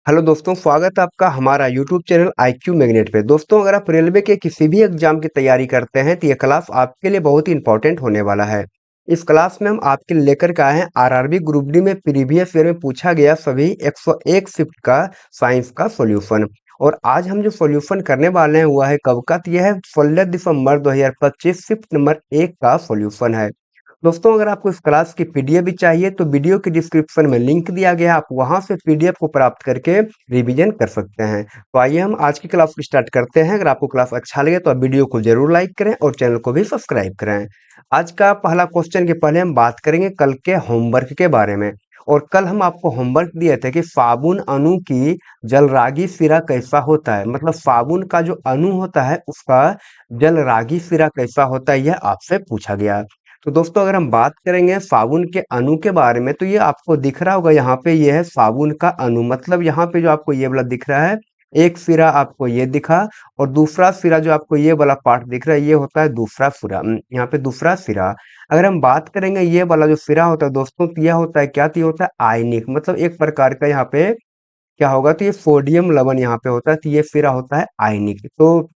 Hello दोस्तों, स्वागत है आपका हमारा यूट्यूब चैनल IQ मैग्नेट पे। दोस्तों, अगर आप रेलवे के किसी भी एग्जाम की तैयारी करते हैं तो ये क्लास आपके लिए बहुत ही इंपॉर्टेंट होने वाला है। इस क्लास में हम आपके लिए लेकर के आए हैं आरआरबी ग्रुप डी में प्रीवियस ईयर में पूछा गया सभी 101 शिफ्ट का साइंस का सॉल्यूशन। और आज हम जो सॉल्यूशन करने वाले हैं वह है कब का, तो यह है 16 दिसंबर 2025 शिफ्ट नंबर 1 का सॉल्यूशन है। दोस्तों, अगर आपको इस क्लास की पीडीएफ भी चाहिए तो वीडियो के डिस्क्रिप्शन में लिंक दिया गया है, आप वहां से पीडीएफ को प्राप्त करके रिवीजन कर सकते हैं। तो आइए हम आज की क्लास को स्टार्ट करते हैं। अगर आपको क्लास अच्छा लगे तो आप वीडियो को जरूर लाइक करें और चैनल को भी सब्सक्राइब करें। आज का पहला क्वेश्चन के पहले हम बात करेंगे कल के होमवर्क के बारे में। और कल हम आपको होमवर्क दिए थे कि साबुन अणु की जलरागी सिरा कैसा होता है, मतलब साबुन का जो अणु होता है उसका जलरागी सिरा कैसा होता है, यह आपसे पूछा गया। तो दोस्तों, अगर हम बात करेंगे साबुन के अणु के बारे में तो ये आपको दिख रहा होगा, यहाँ पे ये है साबुन का अणु। मतलब यहाँ पे जो आपको ये वाला दिख रहा है, एक सिरा आपको ये दिखा और दूसरा सिरा जो आपको ये वाला पार्ट दिख रहा है ये होता है दूसरा सिरा। यहाँ पे दूसरा सिरा। अगर हम बात करेंगे ये वाला जो सिरा होता है दोस्तों, तो यह होता है क्या, तो ये होता है आयनिक, मतलब एक प्रकार का यहाँ पे क्या होगा, तो ये सोडियम लवण यहाँ पे होता है, तो ये सिरा होता है आयनिक। तो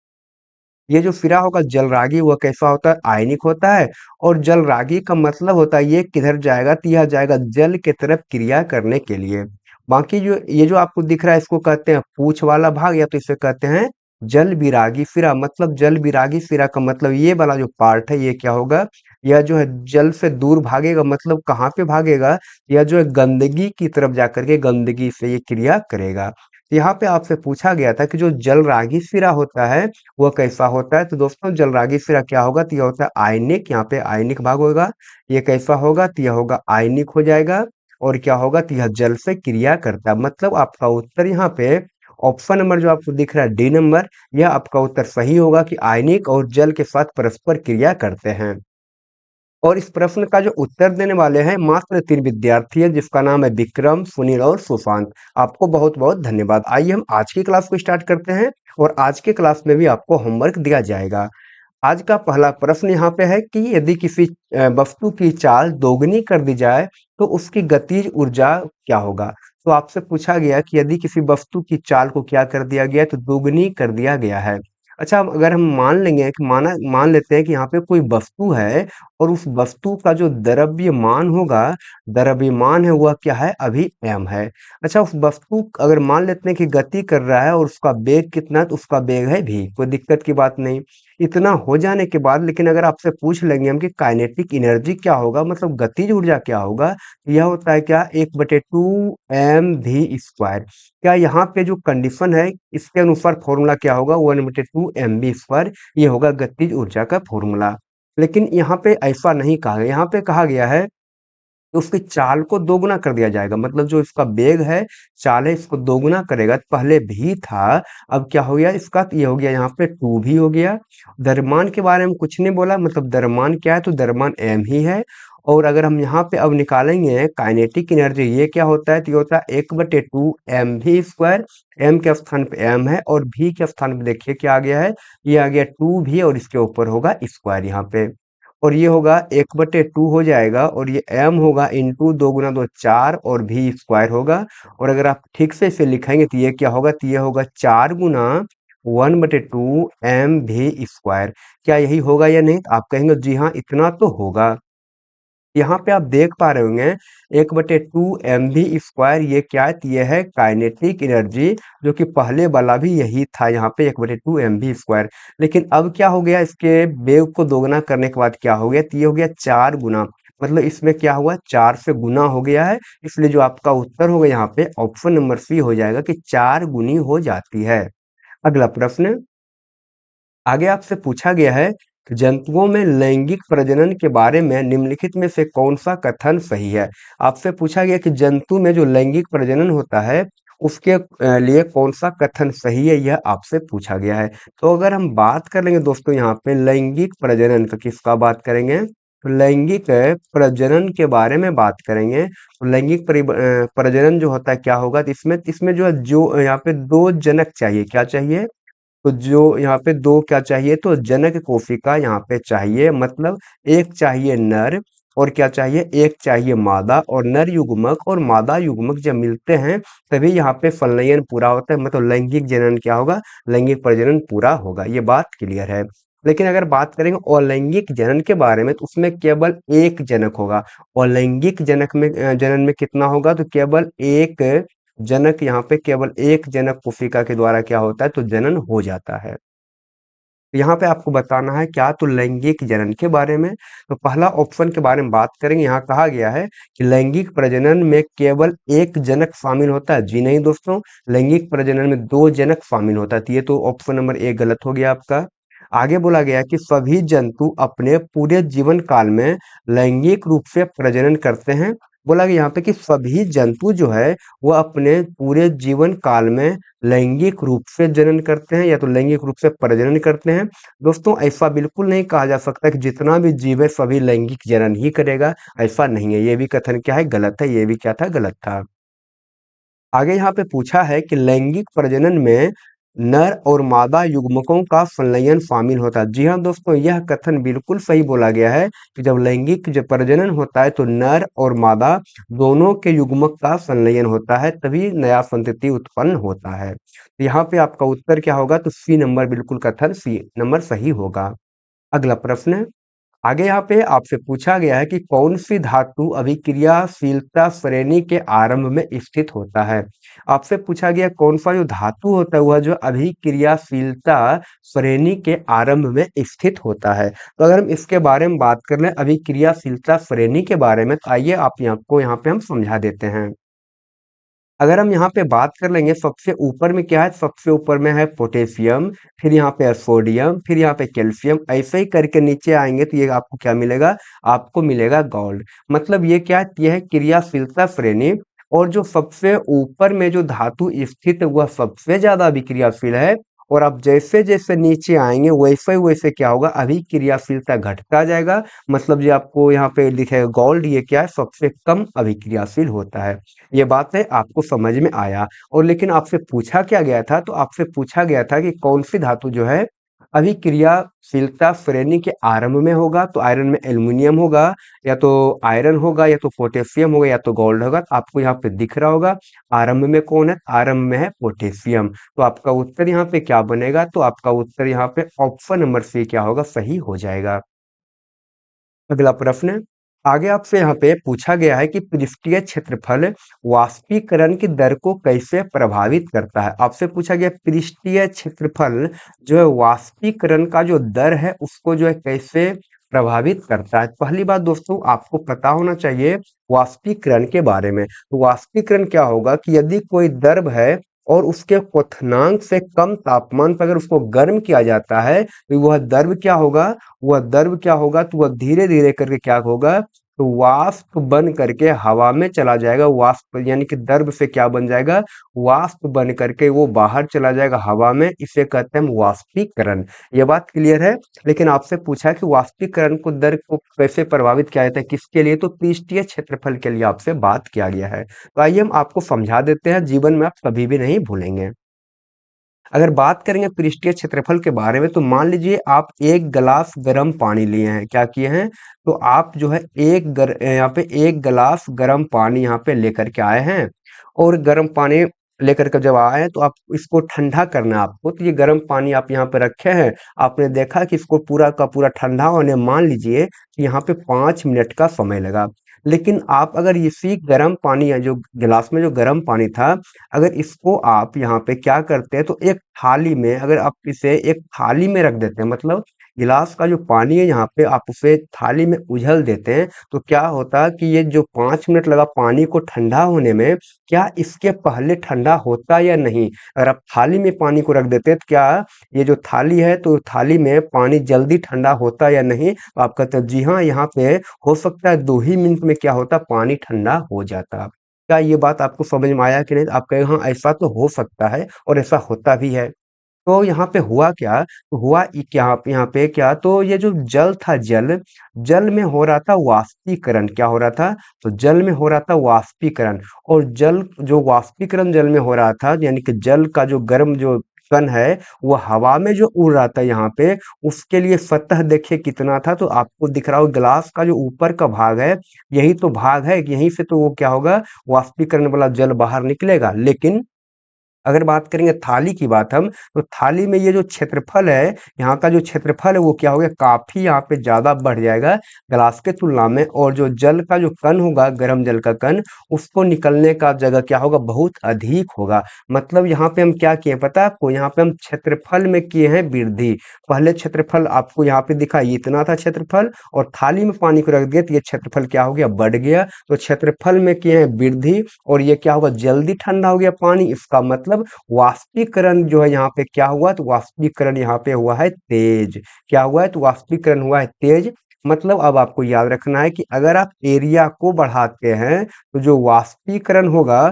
ये जो सिरा होगा जलरागी वह कैसा होता है, आयनिक होता है। और जलरागी का मतलब होता है ये किधर जाएगा, तो यह जाएगा जल के तरफ क्रिया करने के लिए। बाकी जो ये जो आपको दिख रहा है इसको कहते हैं पूंछ वाला भाग, या तो इसे कहते हैं जल विरागी सिरा। मतलब जल विरागी सिरा का मतलब ये वाला जो पार्ट है ये क्या होगा, यह जो है जल से दूर भागेगा। मतलब कहाँ पे भागेगा, यह जो है गंदगी की तरफ जाकर के गंदगी से ये क्रिया करेगा। यहाँ पे आपसे पूछा गया था कि जो जलरागी सिरा होता है वह कैसा होता है। तो दोस्तों, जलरागी सिरा क्या होगा, तो यह होता है आयनिक। यहाँ पे आयनिक भाग होगा। ये कैसा होगा, तो यह होगा आयनिक हो जाएगा। और क्या होगा, तो यह जल से क्रिया करता है। मतलब आपका उत्तर यहाँ पे ऑप्शन नंबर जो आपको दिख रहा है डी नंबर, यह आपका उत्तर सही होगा कि आयनिक और जल के साथ परस्पर क्रिया करते हैं। और इस प्रश्न का जो उत्तर देने वाले हैं मात्र 3 विद्यार्थी हैं, जिसका नाम है विक्रम, सुनील और सुशांत। आपको बहुत बहुत धन्यवाद। आइए हम आज की क्लास को स्टार्ट करते हैं। और आज के क्लास में भी आपको होमवर्क दिया जाएगा। आज का पहला प्रश्न यहाँ पे है कि यदि किसी वस्तु की चाल दोगुनी कर दी जाए तो उसकी गतिज ऊर्जा क्या होगा। तो आपसे पूछा गया कि यदि किसी वस्तु की चाल को क्या कर दिया गया है, तो दोगुनी कर दिया गया है। अच्छा, अब अगर हम मान लेंगे कि मान लेते हैं कि यहाँ पे कोई वस्तु है और उस वस्तु का जो द्रव्यमान होगा, द्रव्यमान है वह क्या है, अभी m है। अच्छा, उस वस्तु अगर मान लेते हैं कि गति कर रहा है और उसका वेग कितना है, तो उसका वेग है v, कोई दिक्कत की बात नहीं। इतना हो जाने के बाद लेकिन अगर आपसे पूछ लेंगे हम कि काइनेटिक एनर्जी क्या होगा, मतलब गतिज ऊर्जा क्या होगा, यह होता है क्या, 1/2 mv²। क्या यहाँ पे जो कंडीशन है इसके अनुसार फॉर्मूला क्या होगा, 1/2 mv²। ये होगा गतिज ऊर्जा का फॉर्मूला। लेकिन यहाँ पे ऐसा नहीं कहा गया, यहाँ पे कहा गया है तो उसकी चाल को दोगुना कर दिया जाएगा। मतलब जो इसका वेग है, चाल है, इसको दोगुना करेगा। तो पहले भी था, अब क्या हो गया इसका, तो ये हो गया यहाँ पे 2 भी हो गया। द्रव्यमान के बारे में कुछ नहीं बोला, मतलब द्रव्यमान क्या है, तो द्रव्यमान m ही है। और अगर हम यहाँ पे अब निकालेंगे काइनेटिक एनर्जी, ये क्या होता है, तो ये होता है 1/2 mv²। m के स्थान पे m है और v के स्थान पे देखिए क्या आ गया है, ये आ गया 2v और इसके ऊपर होगा स्क्वायर यहाँ पे। और ये होगा 1/2 हो जाएगा और ये m होगा इंटू 2 गुना 2 4 और v² होगा। और अगर आप ठीक से इसे लिखेंगे तो ये क्या होगा, तो ये होगा 4 गुना 1/2 mv²। क्या यही होगा या नहीं, तो आप कहेंगे जी हाँ इतना तो होगा। यहाँ पे आप देख पा रहे होंगे 1/2 mv², ये क्या है, तो ये है काइनेटिक एनर्जी, जो कि पहले वाला भी यही था यहाँ पे 1/2 mv²। लेकिन अब क्या हो गया, इसके वेग को दोगुना करने के बाद क्या हो गया, तो ये हो गया 4 गुना। मतलब इसमें क्या हुआ, 4 से गुना हो गया है। इसलिए जो आपका उत्तर होगा यहाँ पे ऑप्शन नंबर सी हो जाएगा कि 4 गुनी हो जाती है। अगला प्रश्न, आगे आपसे पूछा गया है कि जंतुओं में लैंगिक प्रजनन के बारे में निम्नलिखित में से कौन सा कथन सही है। आपसे पूछा गया कि जंतु में जो लैंगिक प्रजनन होता है उसके लिए कौन सा कथन सही है, यह आपसे पूछा गया है। तो अगर हम बात कर लेंगे दोस्तों यहाँ पे लैंगिक प्रजनन का, किसका बात करेंगे, तो लैंगिक प्रजनन के बारे में बात करेंगे। तो लैंगिक प्रजनन जो होता है क्या होगा, तो इसमें इसमें जो है, जो यहाँ पे दो जनक चाहिए, क्या चाहिए, तो जो यहाँ पे दो क्या चाहिए, तो जनक कोशिका यहाँ पे चाहिए। मतलब एक चाहिए नर और क्या चाहिए, एक चाहिए मादा, और नर युग्मक और मादा युग्मक जब मिलते हैं तभी यहाँ पे फलनयन पूरा होता है, मतलब लैंगिक जनन क्या होगा, लैंगिक प्रजनन पूरा होगा। ये बात क्लियर है। लेकिन अगर बात करेंगे अलैंगिक जनन के बारे में तो उसमें केवल एक जनक होगा। अलैंगिक जनक में जनन में कितना होगा, तो केवल एक जनक, यहाँ पे केवल एक जनक कोशिका के द्वारा क्या होता है, तो जनन हो जाता है। तो यहाँ पे आपको बताना है क्या, तो लैंगिक जनन के बारे में। तो पहला ऑप्शन के बारे में बात करेंगे। यहाँ कहा गया है कि लैंगिक प्रजनन में केवल एक जनक शामिल होता है। जी नहीं दोस्तों, लैंगिक प्रजनन में दो जनक शामिल होता है। तो ये तो ऑप्शन नंबर एक गलत हो गया आपका। आगे बोला गया कि सभी जंतु अपने पूरे जीवन काल में लैंगिक रूप से प्रजनन करते हैं। बोला गया यहाँ पे कि सभी जंतु जो है वो अपने पूरे जीवन काल में लैंगिक रूप से जनन करते हैं या तो लैंगिक रूप से प्रजनन करते हैं। दोस्तों ऐसा बिल्कुल नहीं कहा जा सकता कि जितना भी जीव है सभी लैंगिक जनन ही करेगा, ऐसा नहीं है। ये भी कथन क्या है, गलत है। ये भी क्या था, गलत था। आगे यहाँ पे पूछा है कि लैंगिक प्रजनन में नर और मादा युग्मकों का संलयन शामिल होता है। जी हाँ दोस्तों, यह कथन बिल्कुल सही बोला गया है कि जब लैंगिक जब प्रजनन होता है तो नर और मादा दोनों के युग्मक का संलयन होता है, तभी नया संतति उत्पन्न होता है। तो यहाँ पे आपका उत्तर क्या होगा, तो सी नंबर, बिल्कुल कथन सी नंबर सही होगा। अगला प्रश्न, आगे यहाँ पे आपसे पूछा गया है कि कौन सी धातु अभिक्रियाशीलता श्रेणी के आरंभ में स्थित होता है। आपसे पूछा गया कौन सा जो धातु होता है वह जो अभिक्रियाशीलता श्रेणी के आरंभ में स्थित होता है। तो अगर हम इसके बारे में बात कर लें अभिक्रियाशीलता श्रेणी के बारे में, तो आइए आपको यहाँ पे हम समझा देते हैं। अगर हम यहाँ पे बात कर लेंगे सबसे ऊपर में क्या है, सबसे ऊपर में है पोटेशियम, फिर यहाँ पे है सोडियम, फिर यहाँ पे कैल्शियम, ऐसे ही करके नीचे आएंगे तो ये आपको क्या मिलेगा, आपको मिलेगा गोल्ड। मतलब ये क्या है, ये है क्रियाशीलता श्रेणी। और जो सबसे ऊपर में जो धातु स्थित है वह सबसे ज्यादा अभिक्रियाशील है, और आप जैसे जैसे नीचे आएंगे वैसे वैसे क्या होगा, अभिक्रियाशीलता घटता जाएगा। मतलब जो आपको यहाँ पे लिखेगा गोल्ड, ये क्या है, सबसे कम अभिक्रियाशील होता है। ये बात है, आपको समझ में आया। और लेकिन आपसे पूछा क्या गया था, तो आपसे पूछा गया था कि कौन सी धातु जो है अभिक्रियाशीलता श्रेणी के आरंभ में होगा। तो आयरन में एल्युमिनियम होगा, या तो आयरन होगा, या तो पोटेशियम होगा, या तो गोल्ड होगा। तो आपको यहाँ पे दिख रहा होगा आरंभ में कौन है, आरंभ में है पोटेशियम। तो आपका उत्तर यहाँ पे क्या बनेगा, तो आपका उत्तर यहाँ पे ऑप्शन नंबर सी क्या होगा, सही हो जाएगा। अगला प्रश्न, आगे आपसे यहाँ पे पूछा गया है कि पृष्ठीय क्षेत्रफल वाष्पीकरण की दर को कैसे प्रभावित करता है। आपसे पूछा गया पृष्ठीय क्षेत्रफल जो है वाष्पीकरण का जो दर है उसको जो है कैसे प्रभावित करता है। पहली बात दोस्तों आपको पता होना चाहिए वाष्पीकरण के बारे में। तो वाष्पीकरण क्या होगा कि यदि कोई द्रव है और उसके क्वथनांक से कम तापमान पर अगर उसको गर्म किया जाता है तो वह द्रव क्या होगा, वह द्रव क्या होगा, तो वह धीरे धीरे करके क्या होगा, तो वाष्प बन करके हवा में चला जाएगा। वाष्प यानी कि द्रव से क्या बन जाएगा, वाष्प बन करके वो बाहर चला जाएगा हवा में, इसे कहते हैं हम वाष्पीकरण। ये बात क्लियर है। लेकिन आपसे पूछा है कि वाष्पीकरण को दर को कैसे प्रभावित किया जाता है, किसके लिए, तो पृष्ठीय क्षेत्रफल के लिए आपसे बात किया गया है। तो आइए हम आपको समझा देते हैं, जीवन में आप कभी भी नहीं भूलेंगे। अगर बात करेंगे पृष्ठीय क्षेत्रफल के बारे में, तो मान लीजिए आप एक गिलास गर्म पानी लिए हैं, क्या किए हैं, तो आप जो है यहाँ पे एक गिलास गर्म पानी यहाँ पे लेकर के आए हैं। और गर्म पानी लेकर के जब आए हैं तो आप इसको ठंडा करना है आपको। तो ये गर्म पानी आप यहाँ पे रखे हैं, आपने देखा कि इसको पूरा का पूरा ठंडा होने मान लीजिए कि यहाँ पे 5 मिनट का समय लगा। लेकिन आप अगर इसी गर्म पानी या जो गिलास में जो गर्म पानी था, अगर इसको आप यहाँ पे क्या करते हैं, तो एक थाली में, अगर आप इसे एक थाली में रख देते हैं, मतलब गिलास का जो पानी है यहाँ पे आप उसे थाली में उझल देते हैं, तो क्या होता है कि ये जो 5 मिनट लगा पानी को ठंडा होने में, क्या इसके पहले ठंडा होता या नहीं। अगर आप थाली में पानी को रख देते हैं तो क्या ये जो थाली है, तो थाली में पानी जल्दी ठंडा होता या नहीं, तो आप कहते हैं जी हाँ, यहाँ पे हो सकता है 2 ही मिनट में क्या होता, पानी ठंडा हो जाता। क्या ये बात आपको समझ में आया कि नहीं, आप कहे हाँ ऐसा तो हो सकता है और ऐसा होता भी है। तो यहाँ पे हुआ क्या, तो हुआ क्या यहाँ पे क्या, तो ये जो जल था, जल जल में हो रहा था वाष्पीकरण। क्या हो रहा था, तो जल में हो रहा था वाष्पीकरण। और जल जो वाष्पीकरण जल में हो रहा था, यानी कि जल का जो गर्म जो कण है वो हवा में जो उड़ रहा था यहाँ पे, उसके लिए सतह देखिए कितना था, तो आपको दिख रहा हो ग्लास का जो ऊपर का भाग है, यही तो भाग है, यहीं से तो वो क्या होगा, वाष्पीकरण वाला जल बाहर निकलेगा। लेकिन अगर बात करेंगे थाली की बात हम, तो थाली में ये जो क्षेत्रफल है, यहाँ का जो क्षेत्रफल है वो क्या हो गया, काफ़ी यहाँ पे ज़्यादा बढ़ जाएगा ग्लास के तुलना में, और जो जल का जो कण होगा, गर्म जल का कण, उसको निकलने का जगह क्या होगा, बहुत अधिक होगा। मतलब यहाँ पे हम क्या किए पता है आपको, यहाँ पे हम क्षेत्रफल में किए हैं वृद्धि। पहले क्षेत्रफल आपको यहाँ पे दिखा, ये इतना था क्षेत्रफल, और थाली में पानी को रख दिया तो ये क्षेत्रफल क्या हो गया, बढ़ गया। तो क्षेत्रफल में किए हैं वृद्धि, और ये क्या होगा, जल्दी ठंडा हो गया पानी। इसका मतलब वाष्पीकरण जो है यहाँ पे क्या हुआ, तो वाष्पीकरण यहाँ पे हुआ है तेज। क्या हुआ है, तो वाष्पीकरण हुआ है तेज। मतलब अब आपको याद रखना है कि अगर आप एरिया को बढ़ाते हैं तो जो वाष्पीकरण होगा,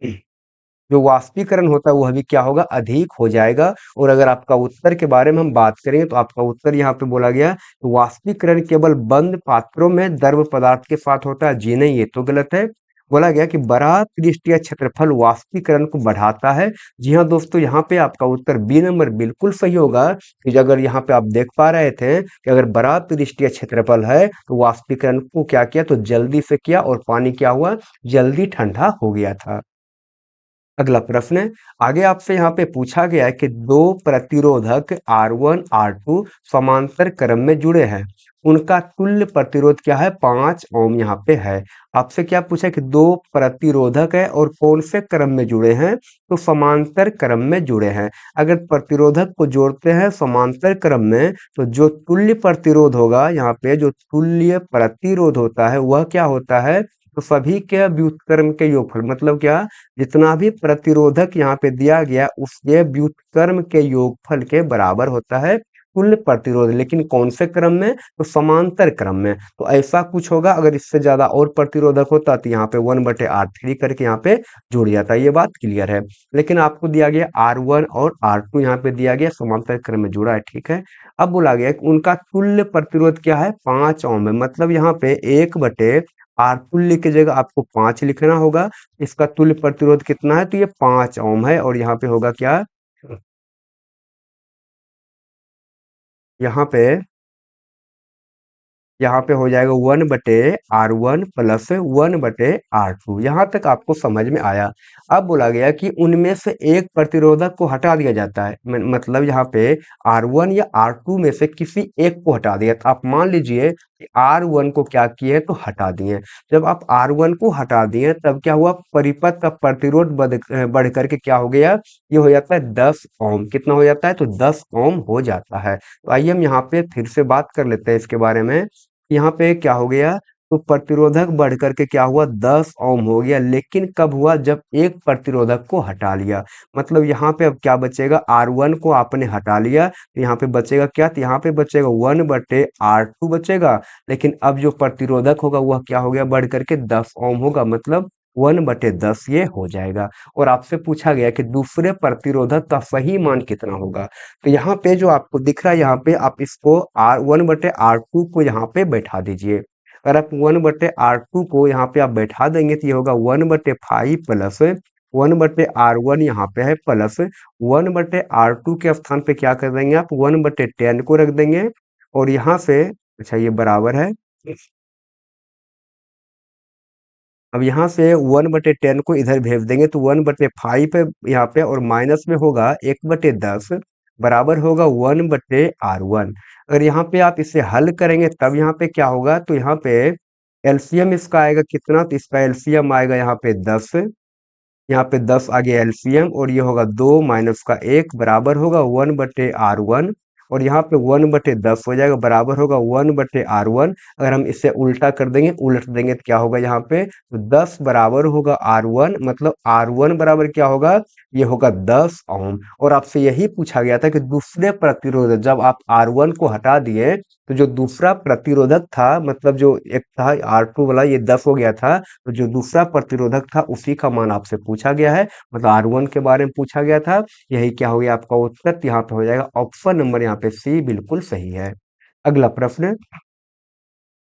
जो वाष्पीकरण होता है वह भी क्या होगा, अधिक हो जाएगा। और अगर आपका उत्तर के बारे में हम बात करें तो आपका उत्तर यहाँ पे बोला गया, तो वाष्पीकरण केवल बंद पात्रों में द्रव पदार्थ के साथ होता है। जी नहीं, ये तो गलत है। बोला गया कि बड़ा पृष्ठीय क्षेत्रफल वाष्पीकरण को बढ़ाता है। जी हाँ दोस्तों, यहाँ पे आपका उत्तर बी नंबर बिल्कुल सही होगा। कि अगर यहाँ पे आप देख पा रहे थे कि अगर बड़ा पृष्ठीय क्षेत्रफल है तो वाष्पीकरण को क्या किया, तो जल्दी से किया, और पानी क्या हुआ, जल्दी ठंडा हो गया था। अगला प्रश्न है, आगे आपसे यहाँ पे पूछा गया है कि दो प्रतिरोधक R1 R2 समांतर क्रम में जुड़े हैं, उनका तुल्य प्रतिरोध क्या है, 5 ओम यहाँ पे है। आपसे क्या पूछा है कि दो प्रतिरोधक है और कौन से क्रम में जुड़े हैं, तो समांतर क्रम में जुड़े हैं। अगर प्रतिरोधक को जोड़ते हैं समांतर क्रम में, तो जो तुल्य प्रतिरोध होगा, यहाँ पे जो तुल्य प्रतिरोध होता है वह क्या होता है, तो सभी के व्युत्क्रम के योगफल, मतलब क्या, जितना भी प्रतिरोधक यहाँ पे दिया गया उसके व्युत्क्रम के योगफल के बराबर होता है कुल प्रतिरोध। लेकिन कौन से क्रम में, तो समांतर क्रम में। तो ऐसा कुछ होगा, अगर इससे ज्यादा और प्रतिरोधक होता तो यहाँ पे 1/R3 करके यहाँ पे जुड़ जाता, ये बात क्लियर है। लेकिन आपको दिया गया R1 और R2 यहाँ पे दिया गया समांतर क्रम में जुड़ा है, ठीक है। अब बोला गया कि उनका तुल्य प्रतिरोध क्या है, 5 ओम है। मतलब यहाँ पे 1/R तुल्य की जगह आपको 5 लिखना होगा। इसका तुल्य प्रतिरोध कितना है, तो ये 5 ओम है। और यहाँ पे होगा क्या, यहाँ पे यहाँ पे हो जाएगा 1/R1 प्लस 1/R2। यहाँ तक आपको समझ में आया। अब बोला गया कि उनमें से एक प्रतिरोधक को हटा दिया जाता है। मतलब यहाँ पे R1 या R2 में से किसी एक को हटा दिया। तो आप मान लीजिए कि R1 को क्या किए, तो हटा दिए। जब आप R1 को हटा दिए तब क्या हुआ, परिपथ का प्रतिरोध बढ़ करके क्या हो गया, ये हो जाता है 10 ओम। कितना हो जाता है, तो 10 ओम हो जाता है। तो आइए हम यहाँ पे फिर से बात कर लेते हैं इसके बारे में। यहाँ पे क्या हो गया, तो प्रतिरोधक बढ़ करके क्या हुआ, 10 ओम हो गया। लेकिन कब हुआ, जब एक प्रतिरोधक को हटा लिया। मतलब यहाँ पे अब क्या बचेगा, R1 को आपने हटा लिया तो यहाँ पे बचेगा क्या, तो यहाँ पे बचेगा 1/R2 बचेगा। लेकिन अब जो प्रतिरोधक होगा वह क्या हो गया, बढ़ करके 10 ओम होगा। मतलब 1/10 ये हो जाएगा। और आपसे पूछा गया कि दूसरे प्रतिरोधक का सही मान कितना होगा। तो यहाँ पे जो आपको दिख रहा है, यहाँ पे आप इसको R1/R2 को यहाँ पे बैठा दीजिए। अगर आप 1/R2 को यहाँ पे आप बैठा देंगे तो ये होगा 1/5 प्लस 1/R1 यहाँ पे है, प्लस 1/R2 के स्थान पे क्या कर देंगे आप, 1/10 को रख देंगे। और यहाँ से, अच्छा ये बराबर है, अब यहाँ से 1/10 को इधर भेज देंगे तो 1/5 है यहाँ पे, और माइनस में होगा 1/10 बराबर होगा 1/R1। अगर यहाँ पे आप इसे हल करेंगे तब यहाँ पे क्या होगा, तो यहाँ पे एलसीएम इसका आएगा कितना, तो इसका एलसीएम आएगा यहाँ पे 10। यहाँ पे 10 आ गया एलसीएम, और ये होगा 2 माइनस का 1 बराबर होगा 1/R1। और यहाँ पे 1/10 हो जाएगा, बराबर होगा 1/R1। अगर हम इसे उल्टा कर देंगे, उलट देंगे तो क्या होगा, यहाँ पे तो 10 बराबर होगा R1। मतलब R1 बराबर क्या होगा, ये होगा 10 ओम। और आपसे यही पूछा गया था कि दूसरे प्रतिरोधक, जब आप R1 को हटा दिए तो जो दूसरा प्रतिरोधक था, मतलब जो एक था R2 वाला, ये 10 हो गया था, तो जो दूसरा प्रतिरोधक था उसी का मान आपसे पूछा गया है। मतलब R1 के बारे में पूछा गया था। यही क्या हो गया आपका उत्तर, तो यहाँ पे हो जाएगा ऑप्शन नंबर यहाँ पे सी बिल्कुल सही है। अगला प्रश्न,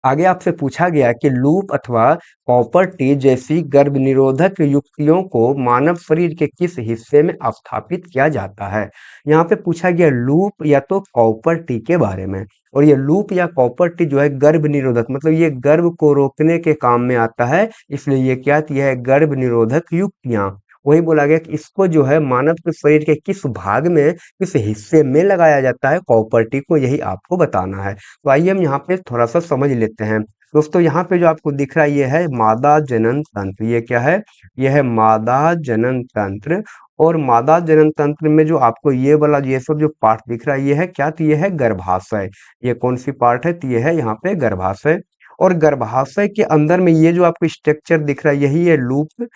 आगे आपसे पूछा गया कि लूप अथवा कॉपर टी जैसी गर्भ निरोधक युक्तियों को मानव शरीर के किस हिस्से में स्थापित किया जाता है। यहाँ पे पूछा गया लूप या तो कॉपर टी के बारे में। और ये लूप या कॉपर टी जो है गर्भ निरोधक मतलब ये गर्भ को रोकने के काम में आता है, इसलिए ये क्या यह है गर्भ निरोधक युक्तियां। वही बोला गया कि इसको जो है मानव के शरीर के किस भाग में किस हिस्से में लगाया जाता है कॉपर टी को, यही आपको बताना है। तो आइए हम यहाँ पे थोड़ा सा समझ लेते हैं। दोस्तों यहाँ पे जो आपको दिख रहा है ये है मादा जनन तंत्र। ये क्या है? ये है मादा जनन तंत्र। और मादा जनन तंत्र में जो आपको ये वाला ये सब जो पार्ट दिख रहा है ये है क्या? तो ये है गर्भाशय। ये कौन सी पार्ट है? तो ये है यहाँ पे गर्भाशय। और गर्भाशय के अंदर में ये जो आपको स्ट्रक्चर दिख रहा है यही है लूप,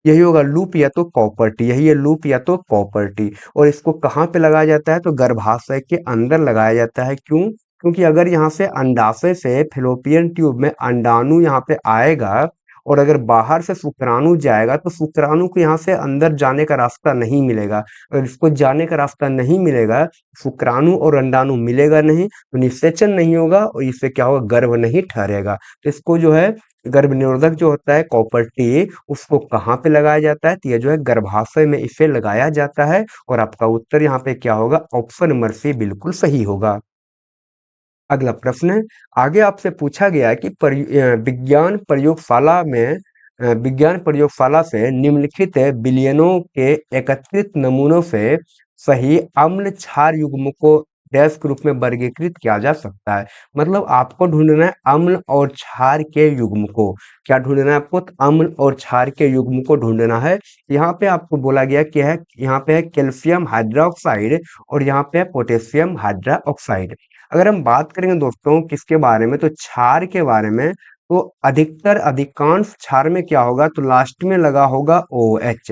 यही होगा लूप या तो कॉपर्टी, यही है लूप या तो कॉपर्टी। और इसको कहाँ पे लगाया जाता है? तो गर्भाशय के अंदर लगाया जाता है। क्यों? क्योंकि अगर यहाँ से अंडाशय से फेलोपियन ट्यूब में अंडाणु यहाँ पे आएगा और अगर बाहर से शुक्राणु जाएगा तो शुक्राणु को यहाँ से अंदर जाने का रास्ता नहीं मिलेगा। अगर इसको जाने का रास्ता नहीं मिलेगा, शुक्राणु और अंडाणु मिलेगा नहीं तो निषेचन नहीं होगा और इससे क्या होगा? गर्भ नहीं ठहरेगा। तो इसको जो है गर्भ निरोधक जो होता है कॉपर टी, उसको कहाँ पे लगाया जाता है? तो ये जो है गर्भाशय में इसे लगाया जाता है। और आपका उत्तर यहाँ पे क्या होगा? ऑप्शन नंबर सी बिल्कुल सही होगा। अगला प्रश्न, आगे आपसे पूछा गया है कि विज्ञान प्रयोगशाला से निम्नलिखित विलयनों के एकत्रित नमूनों से सही अम्ल क्षार युग्म को डैश के रूप में वर्गीकृत किया जा सकता है। मतलब आपको ढूंढना है अम्ल और क्षार के युग्म को। क्या ढूंढना है आपको? तो अम्ल और क्षार के युग्म को ढूंढना है। यहाँ पे आपको बोला गया कि है यहाँ पे है कैल्शियम हाइड्रोक्साइड और यहाँ पे है पोटेशियम हाइड्रोक्साइड। अगर हम बात करेंगे दोस्तों किसके बारे में, तो क्षार के बारे में, तो अधिकांश क्षार में क्या होगा? तो लास्ट में लगा होगा ओ एच।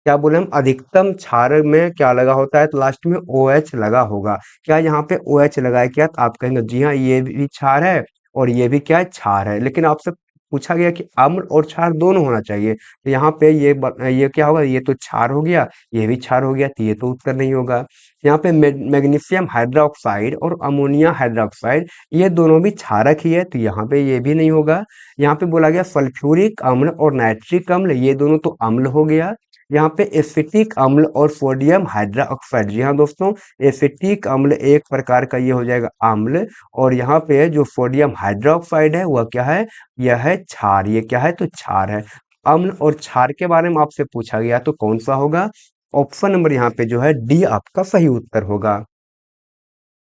क्या बोले हम? अधिकतम क्षार में क्या लगा होता है? तो लास्ट में ओ एच लगा होगा। क्या यहाँ पे ओ एच लगा है क्या? तो आप कहेंगे जी हाँ ये भी क्षार है और ये भी क्या है? क्षार है। लेकिन आपसे पूछा गया कि अम्ल और क्षार दोनों होना चाहिए, तो यहाँ पे ये क्या होगा? ये तो क्षार हो गया, ये भी क्षार हो गया, तो ये तो उत्तर नहीं होगा। यहाँ पे मैग्नीशियम हाइड्रोक्साइड और अमोनिया हाइड्रोक्साइड ये दोनों भी क्षारक ही है, तो यहाँ पे ये भी नहीं होगा। यहाँ पे बोला गया सल्फ्यूरिक अम्ल और नाइट्रिक अम्ल ये दोनों तो अम्ल हो गया। यहाँ पे एसिटिक अम्ल और सोडियम हाइड्रोक्साइड, जी हाँ दोस्तों, एसिटिक अम्ल एक प्रकार का ये हो जाएगा अम्ल। और यहाँ पे जो सोडियम हाइड्रोक्साइड है वह क्या है? यह है क्षार। ये क्या है? तो क्षार है। अम्ल और क्षार के बारे में आपसे पूछा गया तो कौन सा होगा? ऑप्शन नंबर यहाँ पे जो है डी आपका सही उत्तर होगा।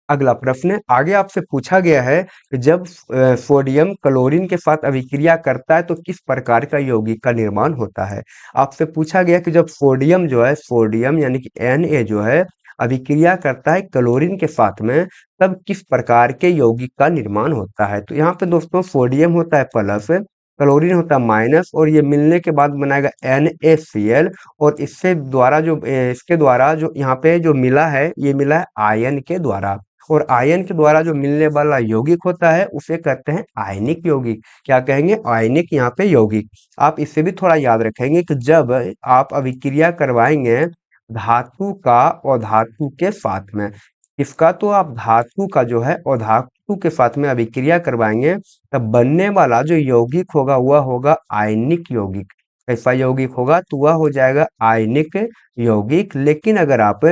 अगला प्रश्न, आगे आपसे पूछा गया है कि जब सोडियम क्लोरीन के साथ अभिक्रिया करता है तो किस प्रकार का यौगिक का निर्माण होता है। आपसे पूछा गया कि जब सोडियम जो है, सोडियम यानी कि Na जो है अभिक्रिया करता है क्लोरीन के साथ में, तब किस प्रकार के यौगिक का निर्माण होता है। तो यहाँ पे दोस्तों सोडियम होता है प्लस, क्लोरीन होता है माइनस और ये मिलने के बाद बनाएगा NaCl। और इसके द्वारा जो यहाँ पे जो मिला है ये मिला है आयन के द्वारा। और आयन के द्वारा जो मिलने वाला यौगिक होता है उसे कहते हैं आयनिक यौगिक। क्या कहेंगे? आयनिक यहाँ पे यौगिक। आप इससे भी थोड़ा याद रखेंगे कि जब आप अभिक्रिया करवाएंगे धातु का और धातु के साथ में, इसका तो आप धातु का जो है और धातु के साथ में अभिक्रिया करवाएंगे तब बनने वाला जो यौगिक होगा वह होगा आयनिक यौगिक। ऐसा यौगिक होगा तो वह हो जाएगा आयनिक यौगिक। लेकिन अगर आप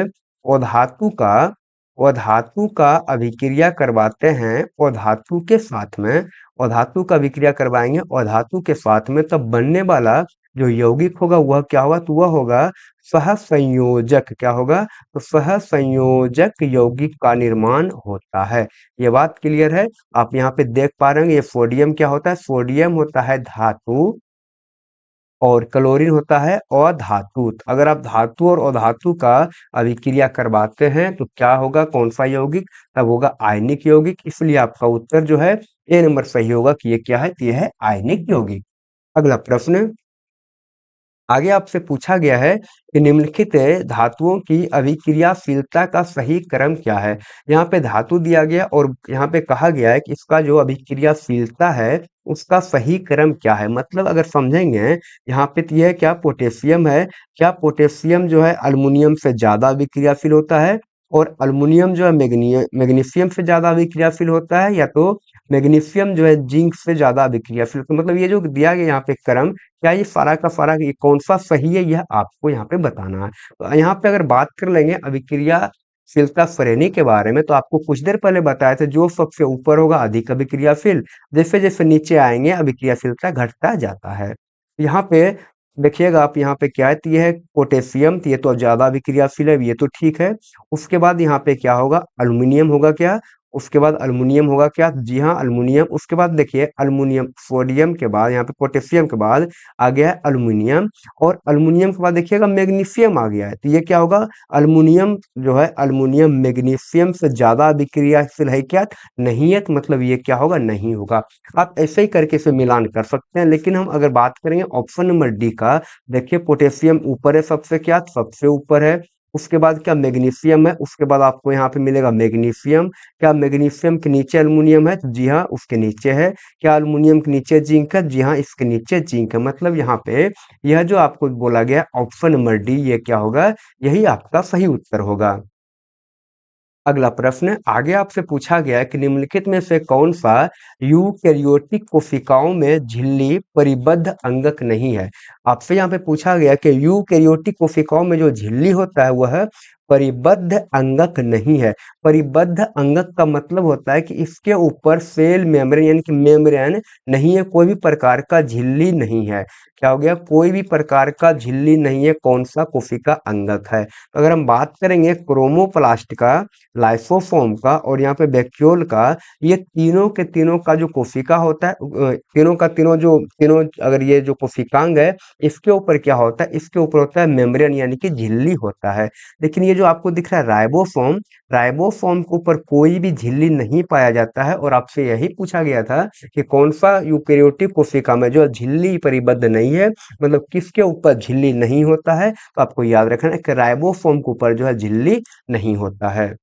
और धातु का और धातु का अभिक्रिया करवाते हैं और धातु के साथ में, और धातु का अभिक्रिया करवाएंगे और धातु के साथ में, तब बनने वाला जो यौगिक होगा वह क्या होगा? तो वह होगा सहसंयोजक। क्या होगा? तो सहसंयोजक यौगिक का निर्माण होता है। ये बात क्लियर है? आप यहाँ पे देख पा रहे हैं ये सोडियम क्या होता है? सोडियम होता है धातु और क्लोरीन होता है अधातु। तो अगर आप धातु और अधातु का अभिक्रिया करवाते हैं तो क्या होगा? कौन सा यौगिक? तब होगा आयनिक यौगिक। इसलिए आपका उत्तर जो है ए नंबर सही होगा कि ये क्या है? तो ये है आयनिक यौगिक। अगला प्रश्न, आगे आपसे पूछा गया है कि निम्नलिखित धातुओं की अभिक्रियाशीलता का सही क्रम क्या है। यहाँ पे धातु दिया गया और यहाँ पे कहा गया है कि इसका जो अभिक्रियाशीलता है उसका सही क्रम क्या है। मतलब अगर समझेंगे यहाँ पे तो यह क्या पोटेशियम है, क्या पोटेशियम जो है अल्युमिनियम से ज्यादा अभिक्रियाशील होता है? और अल्युमिनियम जो है मैग्नीशियम से ज़्यादा अभिक्रियाशील होता है, या तो मैग्नीशियम जो है जिंक से ज़्यादा अभिक्रियाशील। तो मतलब ये जो दिया गया यहाँ पे क्रम, क्या ये सारा का सारा ये कौन सा सही है, यह आपको यहाँ पे बताना है। तो यहाँ पे अगर बात कर लेंगे अभिक्रियाशीलता श्रेणी के बारे में, तो आपको कुछ देर पहले बताया था जो सबसे ऊपर होगा अधिक अभिक्रियाशील, जैसे जैसे नीचे आएंगे अभिक्रियाशीलता घटता जाता है। यहाँ पे देखिएगा आप, यहाँ पे क्या है, तो ये है पोटेशियम, तो ये तो ज्यादा अभिक्रियाशील है, ये तो ठीक है। उसके बाद यहाँ पे क्या होगा, अल्युमिनियम होगा क्या, उसके बाद अल्युमिनियम होगा क्या, जी हाँ अल्युमिनियम। उसके बाद देखिए अल्युमिनियम, सोडियम के बाद यहाँ पे पोटेशियम के बाद आ गया है अल्युमिनियम, और अल्युमिनियम के बाद देखिएगा मैग्नीशियम आ गया है, तो ये क्या होगा, अल्युमिनियम जो है, अल्युमिनियम मैग्नीशियम से ज्यादा अभिक्रियाशील है क्या, नहीं है, तो मतलब ये क्या होगा, नहीं होगा। आप ऐसे ही करके इसे मिलान कर सकते हैं, लेकिन हम अगर बात करेंगे ऑप्शन नंबर डी का, देखिए पोटेशियम ऊपर है सबसे, क्या सबसे ऊपर है। उसके बाद क्या मैग्नीशियम है, उसके बाद आपको यहाँ पे मिलेगा मैग्नीशियम। क्या मैग्नीशियम के नीचे अल्युमिनियम है, तो जी हाँ उसके नीचे है। क्या अल्युमिनियम के नीचे जिंक है, जी हाँ इसके नीचे जिंक है। मतलब यहाँ पे यह जो आपको बोला गया ऑप्शन नंबर डी, ये क्या होगा, यही आपका सही उत्तर होगा। अगला प्रश्न आगे आपसे पूछा गया है कि निम्नलिखित में से कौन सा यूकैरियोटिक कोशिकाओं में झिल्ली परिबद्ध अंगक नहीं है। आपसे यहाँ पे पूछा गया कि यूकैरियोटिक कोशिकाओं में जो झिल्ली होता है वह परिबद्ध अंगक नहीं है। परिबद्ध अंगक का मतलब होता है कि इसके ऊपर सेल मेम्ब्रेन यानी कि मेम्ब्रेन नहीं है, कोई भी प्रकार का झिल्ली नहीं है। क्या हो गया, कोई भी प्रकार का झिल्ली नहीं है, कौन सा कोशिका अंगक है। तो अगर हम बात करेंगे क्रोमोप्लास्ट का, लाइसोसोम का और यहाँ पे वैक्यूल का, ये तीनों के तीनों का जो कोशिका होता है, तीनों का तीनों जो तीनों, अगर ये जो कोशिकांग है, इसके ऊपर क्या होता है, इसके ऊपर होता है मेम्ब्रेन यानी कि झिल्ली होता है। लेकिन ये जो आपको दिख रहा है राइबोसोम, राइबोसोम के ऊपर कोई भी झिल्ली नहीं पाया जाता है। और आपसे यही पूछा गया था कि कौन सा यूकैरियोटिक कोशिका में जो झिल्ली परिबद्ध नहीं है, मतलब किसके ऊपर झिल्ली नहीं होता है, तो आपको याद रखना है कि राइबोसोम के ऊपर जो है झिल्ली नहीं होता है।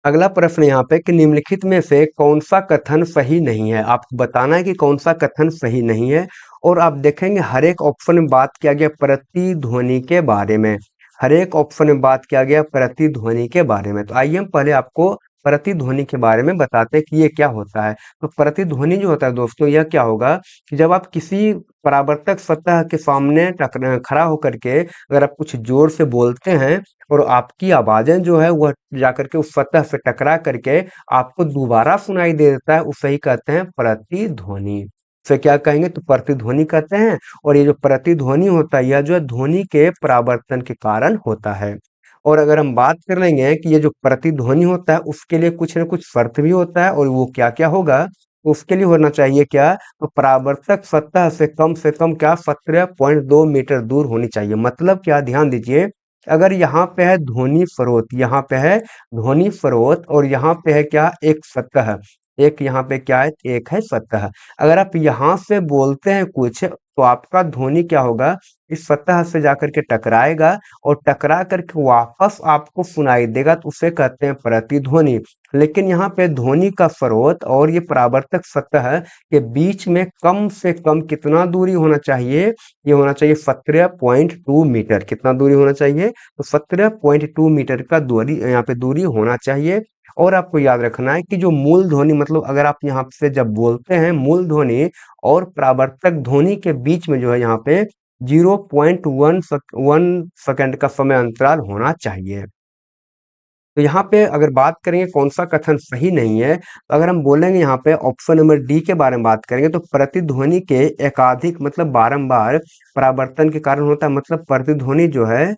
अगला प्रश्न यहाँ पे कि निम्नलिखित में से कौन सा कथन सही नहीं है, आपको बताना है कि कौन सा कथन सही नहीं है। और आप देखेंगे हर एक ऑप्शन में बात किया गया प्रतिध्वनि के बारे में, हर एक ऑप्शन में बात किया गया प्रतिध्वनि के बारे में। तो आइए हम पहले आपको प्रतिध्वनि के बारे में बताते हैं कि ये क्या होता है। तो प्रतिध्वनि जो होता है दोस्तों, यह क्या होगा कि जब आप किसी परावर्तक सतह के सामने खड़ा होकर के अगर आप कुछ जोर से बोलते हैं, और आपकी आवाजें जो है वह जाकर के उस सतह से टकरा करके आपको दोबारा सुनाई दे देता है, उसे ही कहते हैं प्रतिध्वनि। से क्या कहेंगे, तो प्रतिध्वनि कहते हैं। और ये जो प्रतिध्वनि होता है, यह जो है ध्वनि के परावर्तन के कारण होता है। और अगर हम बात कर लेंगे कि ये जो प्रतिध्वनि होता है, उसके लिए कुछ न कुछ शर्त भी होता है, और वो क्या क्या होगा, उसके लिए होना चाहिए क्या, तो परावर्तक सतह से कम क्या 17.2 मीटर दूर होनी चाहिए। मतलब क्या, ध्यान दीजिए, अगर यहाँ पे है ध्वनि स्रोत, यहाँ पे है ध्वनि स्रोत, और यहाँ पे है क्या, एक सतह, एक यहाँ पे क्या है, एक है सतह। अगर आप यहाँ से बोलते हैं कुछ, तो आपका ध्वनि क्या होगा, इस सतह से जाकर के टकराएगा, और टकरा करके वापस आपको सुनाई देगा, तो उसे कहते हैं प्रतिध्वनि। लेकिन यहाँ पे ध्वनि का स्रोत और ये परावर्तक सतह के बीच में कम से कम कितना दूरी होना चाहिए, ये होना चाहिए 17.2 मीटर। कितना दूरी होना चाहिए, तो 17.2 मीटर का दूरी, यहाँ पे दूरी होना चाहिए। और आपको याद रखना है कि जो मूल ध्वनि, मतलब अगर आप यहाँ से जब बोलते हैं, मूल ध्वनि और परावर्तक ध्वनि के बीच में जो है यहाँ पे 0.1 सेकंड का समय अंतराल होना चाहिए। तो यहाँ पे अगर बात करेंगे कौन सा कथन सही नहीं है, तो अगर हम बोलेंगे यहाँ पे ऑप्शन नंबर डी के बारे में बात करेंगे, तो प्रतिध्वनि के एकाधिक मतलब बारंबार परावर्तन के कारण होता है। मतलब प्रतिध्वनि जो है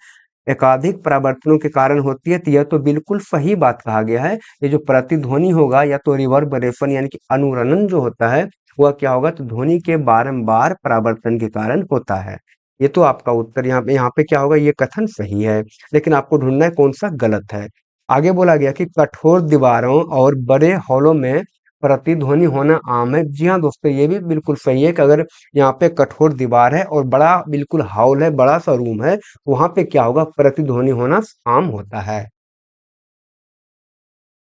एकाधिक परावर्तनों के कारण होती है, तो यह तो बिल्कुल सही बात कहा गया है। ये जो प्रतिध्वनि होगा, या तो रिवर्बरेशन यानी कि अनुरणन जो होता है, वह क्या होगा, तो ध्वनि के बारंबार परावर्तन के कारण होता है। ये तो आपका उत्तर यहाँ पे क्या होगा, ये कथन सही है। लेकिन आपको ढूंढना है कौन सा गलत है। आगे बोला गया कि कठोर दीवारों और बड़े हॉलों में प्रतिध्वनि होना आम है। जी हाँ दोस्तों, ये भी बिल्कुल सही है कि अगर यहाँ पे कठोर दीवार है और बड़ा बिल्कुल हॉल है, बड़ा सा रूम है, तो वहां पे क्या होगा, प्रतिध्वनि होना आम होता है।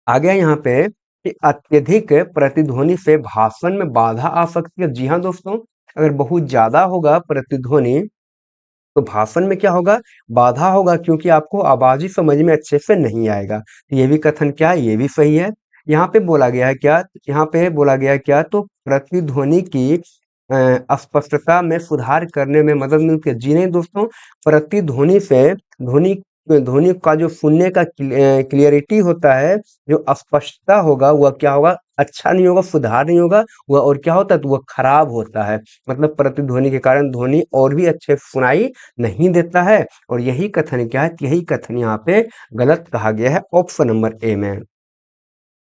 आगे यहाँ पे कि अत्यधिक प्रतिध्वनि से भाषण में बाधा आ सकती है। जी हाँ दोस्तों, अगर बहुत ज्यादा होगा प्रतिध्वनि, तो भाषण में क्या होगा, बाधा होगा, क्योंकि आपको आवाज ही समझ में अच्छे से नहीं आएगा। तो ये भी कथन क्या है, ये भी सही है। यहाँ पे बोला गया है क्या, यहाँ पे बोला गया है क्या, तो प्रतिध्वनि की स्पष्टता में सुधार करने में मदद मिलती है। जी नहीं दोस्तों, प्रतिध्वनि से ध्वनि ध्वनि का जो सुनने का क्लियरिटी होता है, जो स्पष्टता होगा, वह क्या होगा, अच्छा नहीं होगा, सुधार नहीं होगा, वह और क्या होता है, तो वह खराब होता है। मतलब प्रतिध्वनि के कारण ध्वनि और भी अच्छे से सुनाई नहीं देता है। और यही कथन क्या है, यही कथन यहाँ पे गलत कहा गया है ऑप्शन नंबर ए में।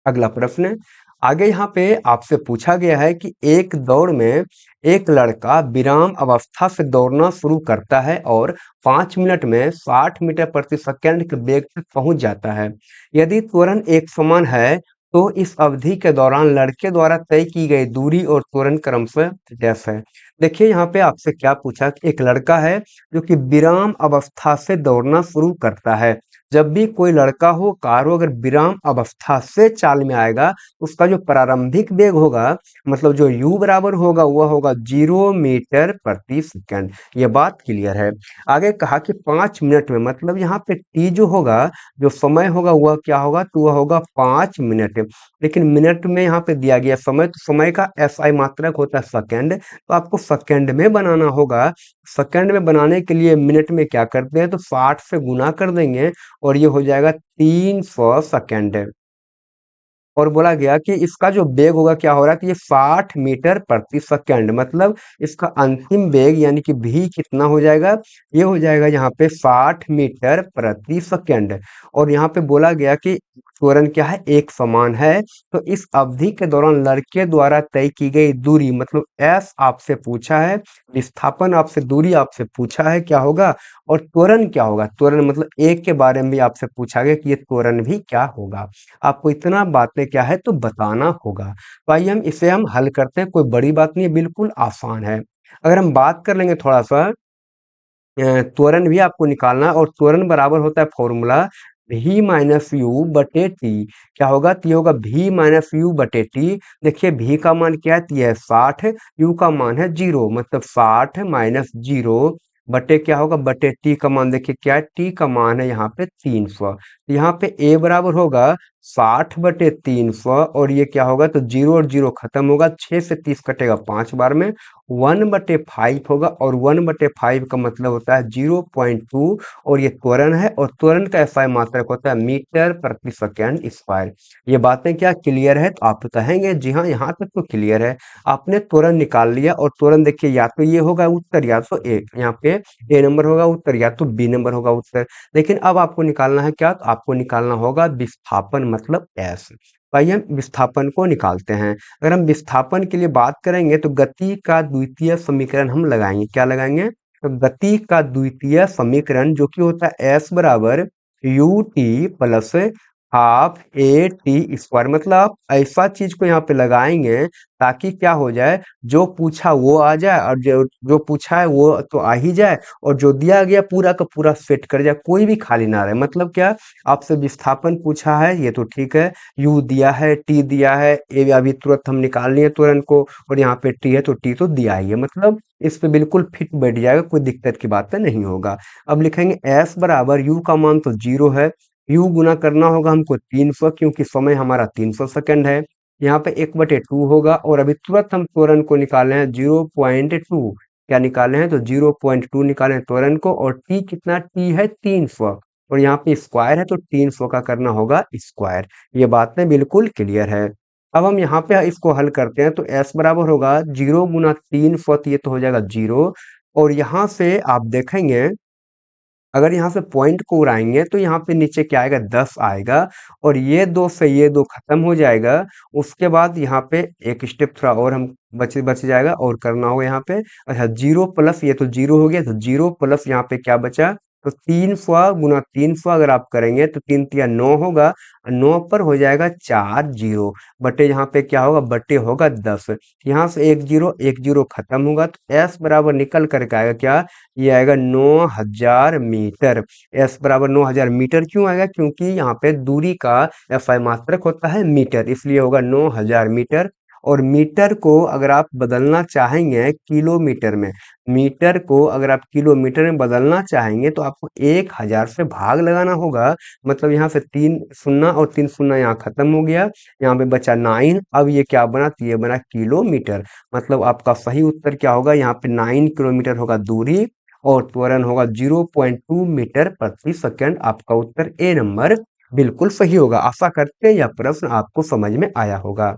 अगला प्रश्न, आगे यहाँ पे आपसे पूछा गया है कि एक दौड़ में एक लड़का विराम अवस्था से दौड़ना शुरू करता है और 5 मिनट में 60 मीटर प्रति सेकंड के वेग तक पहुंच जाता है। यदि त्वरण एक समान है, तो इस अवधि के दौरान लड़के द्वारा तय की गई दूरी और त्वरण क्रमशः जैसा है। देखिए यहाँ पे आपसे क्या पूछा कि एक लड़का है जो कि विराम अवस्था से दौड़ना शुरू करता है। जब भी कोई लड़का हो, कार हो, अगर विराम अवस्था से चाल में आएगा, उसका जो प्रारंभिक वेग होगा, मतलब जो u बराबर होगा, वह होगा 0 मीटर प्रति सेकंड। ये बात क्लियर है। आगे कहा कि 5 मिनट में, मतलब यहाँ पे t जो होगा, जो समय होगा, वह क्या होगा, तो वह होगा 5 मिनट। लेकिन मिनट में यहाँ पे दिया गया समय, तो समय का SI मात्रक होता है सेकंड, तो आपको सेकंड में बनाना होगा। सेकंड में बनाने के लिए मिनट में क्या करते हैं, तो 60 से गुना कर देंगे और ये हो जाएगा 300 सेकंड। और बोला गया कि इसका जो वेग होगा, क्या हो रहा है कि ये 60 मीटर प्रति सेकंड, मतलब इसका अंतिम वेग यानी कि v कितना हो जाएगा, ये हो जाएगा यहाँ पे 60 मीटर प्रति सेकंड। और यहाँ पे बोला गया कि त्वरण क्या है, एक समान है। तो इस अवधि के दौरान लड़के द्वारा तय की गई दूरी, मतलब s आपसे पूछा है, विस्थापन आपसे, दूरी आपसे पूछा है, क्या होगा, और त्वरण क्या होगा, त्वरण मतलब एक के बारे में भी आपसे पूछा गया कि ये त्वरण भी क्या होगा। आपको इतना बातें क्या है, तो बताना होगा। तो आइए हम हल करते हैं, कोई बड़ी बात नहीं है, बिल्कुल आसान है। अगर हम बात कर लेंगे थोड़ा सा, त्वरण भी आपको निकालना है, और त्वरण बराबर होता है फॉर्मूला v माइनस यू बटे टी। क्या होगा, तो ये होगा v माइनस यू बटे टी। देखिए v का मान क्या है, तो ये है 60, u का मान है 0, मतलब 60 माइनस 0 बटे क्या होगा, बटे t का मान देखिए क्या है, t का मान है यहाँ पे 300। यहाँ पे a बराबर होगा 60 बटे 300, और ये क्या होगा, तो 0 और 0 खत्म होगा, 6 से 30 कटेगा 5 बार में, 1/5 होगा, और 1/5 का मतलब होता है 0.2। और ये त्वरण है, और त्वरण का SI मात्रक होता है मीटर प्रति सेकंड स्क्वायर। ये बातें क्या क्लियर है, तो आप कहेंगे जी हाँ, यहाँ तक तो क्लियर है। आपने त्वरण निकाल लिया, और त्वरण देखिए या तो ये होगा उत्तर, या तो ए, यहाँ पे A नंबर होगा उत्तर, या तो B नंबर होगा उत्तर। लेकिन अब आपको निकालना है क्या, तो आपको निकालना होगा विस्थापन, मतलब S। तो आइए हम विस्थापन को निकालते हैं। अगर हम विस्थापन के लिए बात करेंगे, तो गति का द्वितीय समीकरण हम लगाएंगे, क्या लगाएंगे, तो गति का द्वितीय समीकरण जो कि होता है S बराबर U T plus half A T square. मतलब आप ऐसा चीज को यहाँ पे लगाएंगे ताकि क्या हो जाए, जो पूछा वो आ जाए, और जो जो पूछा है वो तो आ ही जाए, और जो दिया गया पूरा का पूरा सेट कर जाए, कोई भी खाली ना रहे। मतलब क्या, आपसे विस्थापन पूछा है, ये तो ठीक है, यू दिया है, टी दिया है, ए अभी तुरंत हम निकाल लिए तुरंत को, और यहाँ पे टी है तो टी तो दिया ही है, मतलब इस पे बिल्कुल फिट बैठ जाएगा, कोई दिक्कत की बात नहीं होगा। अब लिखेंगे एस बराबर यू का मान तो 0 है, यू गुना करना होगा हमको 300, क्योंकि समय हमारा 300 सेकंड है। यहाँ पे 1/2 होगा, और अभी तुरंत हम त्वरण को निकाले हैं 0.2। क्या निकाले हैं, तो 0.2 निकाले हैं त्वरण को, और टी कितना, टी है 300, और यहाँ पे स्क्वायर है तो 300 का करना होगा स्क्वायर। ये बातें बिल्कुल क्लियर है। अब हम यहाँ पे इसको हल करते हैं, तो s बराबर होगा 0 गुना 300, तो ये तो हो जाएगा 0। और यहाँ से आप देखेंगे, अगर यहाँ से पॉइंट को उड़ाएंगे, तो यहाँ पे नीचे क्या आएगा, 10 आएगा, और ये 2 से ये 2 खत्म हो जाएगा। उसके बाद यहाँ पे एक स्टेप थोड़ा और हम बच बच जाएगा, और करना होगा यहाँ पे, अच्छा 0 प्लस, ये तो 0 हो गया, तो 0 प्लस यहाँ पे क्या बचा, तो 300 गुना 300 अगर आप करेंगे, तो 3 तिया 9 होगा, 9 पर हो जाएगा 4 जीरो, बटे यहाँ पे क्या होगा, बटे होगा 10। यहाँ से एक जीरो खत्म होगा, तो एस बराबर निकल करके आएगा क्या, ये आएगा 9000 मीटर। एस बराबर 9000 मीटर क्यों आएगा, क्योंकि यहाँ पे दूरी का SI मात्रक होता है मीटर, इसलिए होगा 9000 मीटर। और मीटर को अगर आप बदलना चाहेंगे किलोमीटर में, मीटर को अगर आप किलोमीटर में बदलना चाहेंगे तो आपको 1000 से भाग लगाना होगा। मतलब यहाँ से 3 शून्ना और 3 शून्ना यहाँ खत्म हो गया, यहाँ पे बचा 9। अब ये क्या बना, तो ये बना किलोमीटर। मतलब आपका सही उत्तर क्या होगा, यहाँ पे 9 किलोमीटर होगा दूरी और त्वरण होगा 0.2 मीटर प्रति सेकंड। आपका उत्तर ए नंबर बिल्कुल सही होगा। आशा करते हैं यह प्रश्न आपको समझ में आया होगा।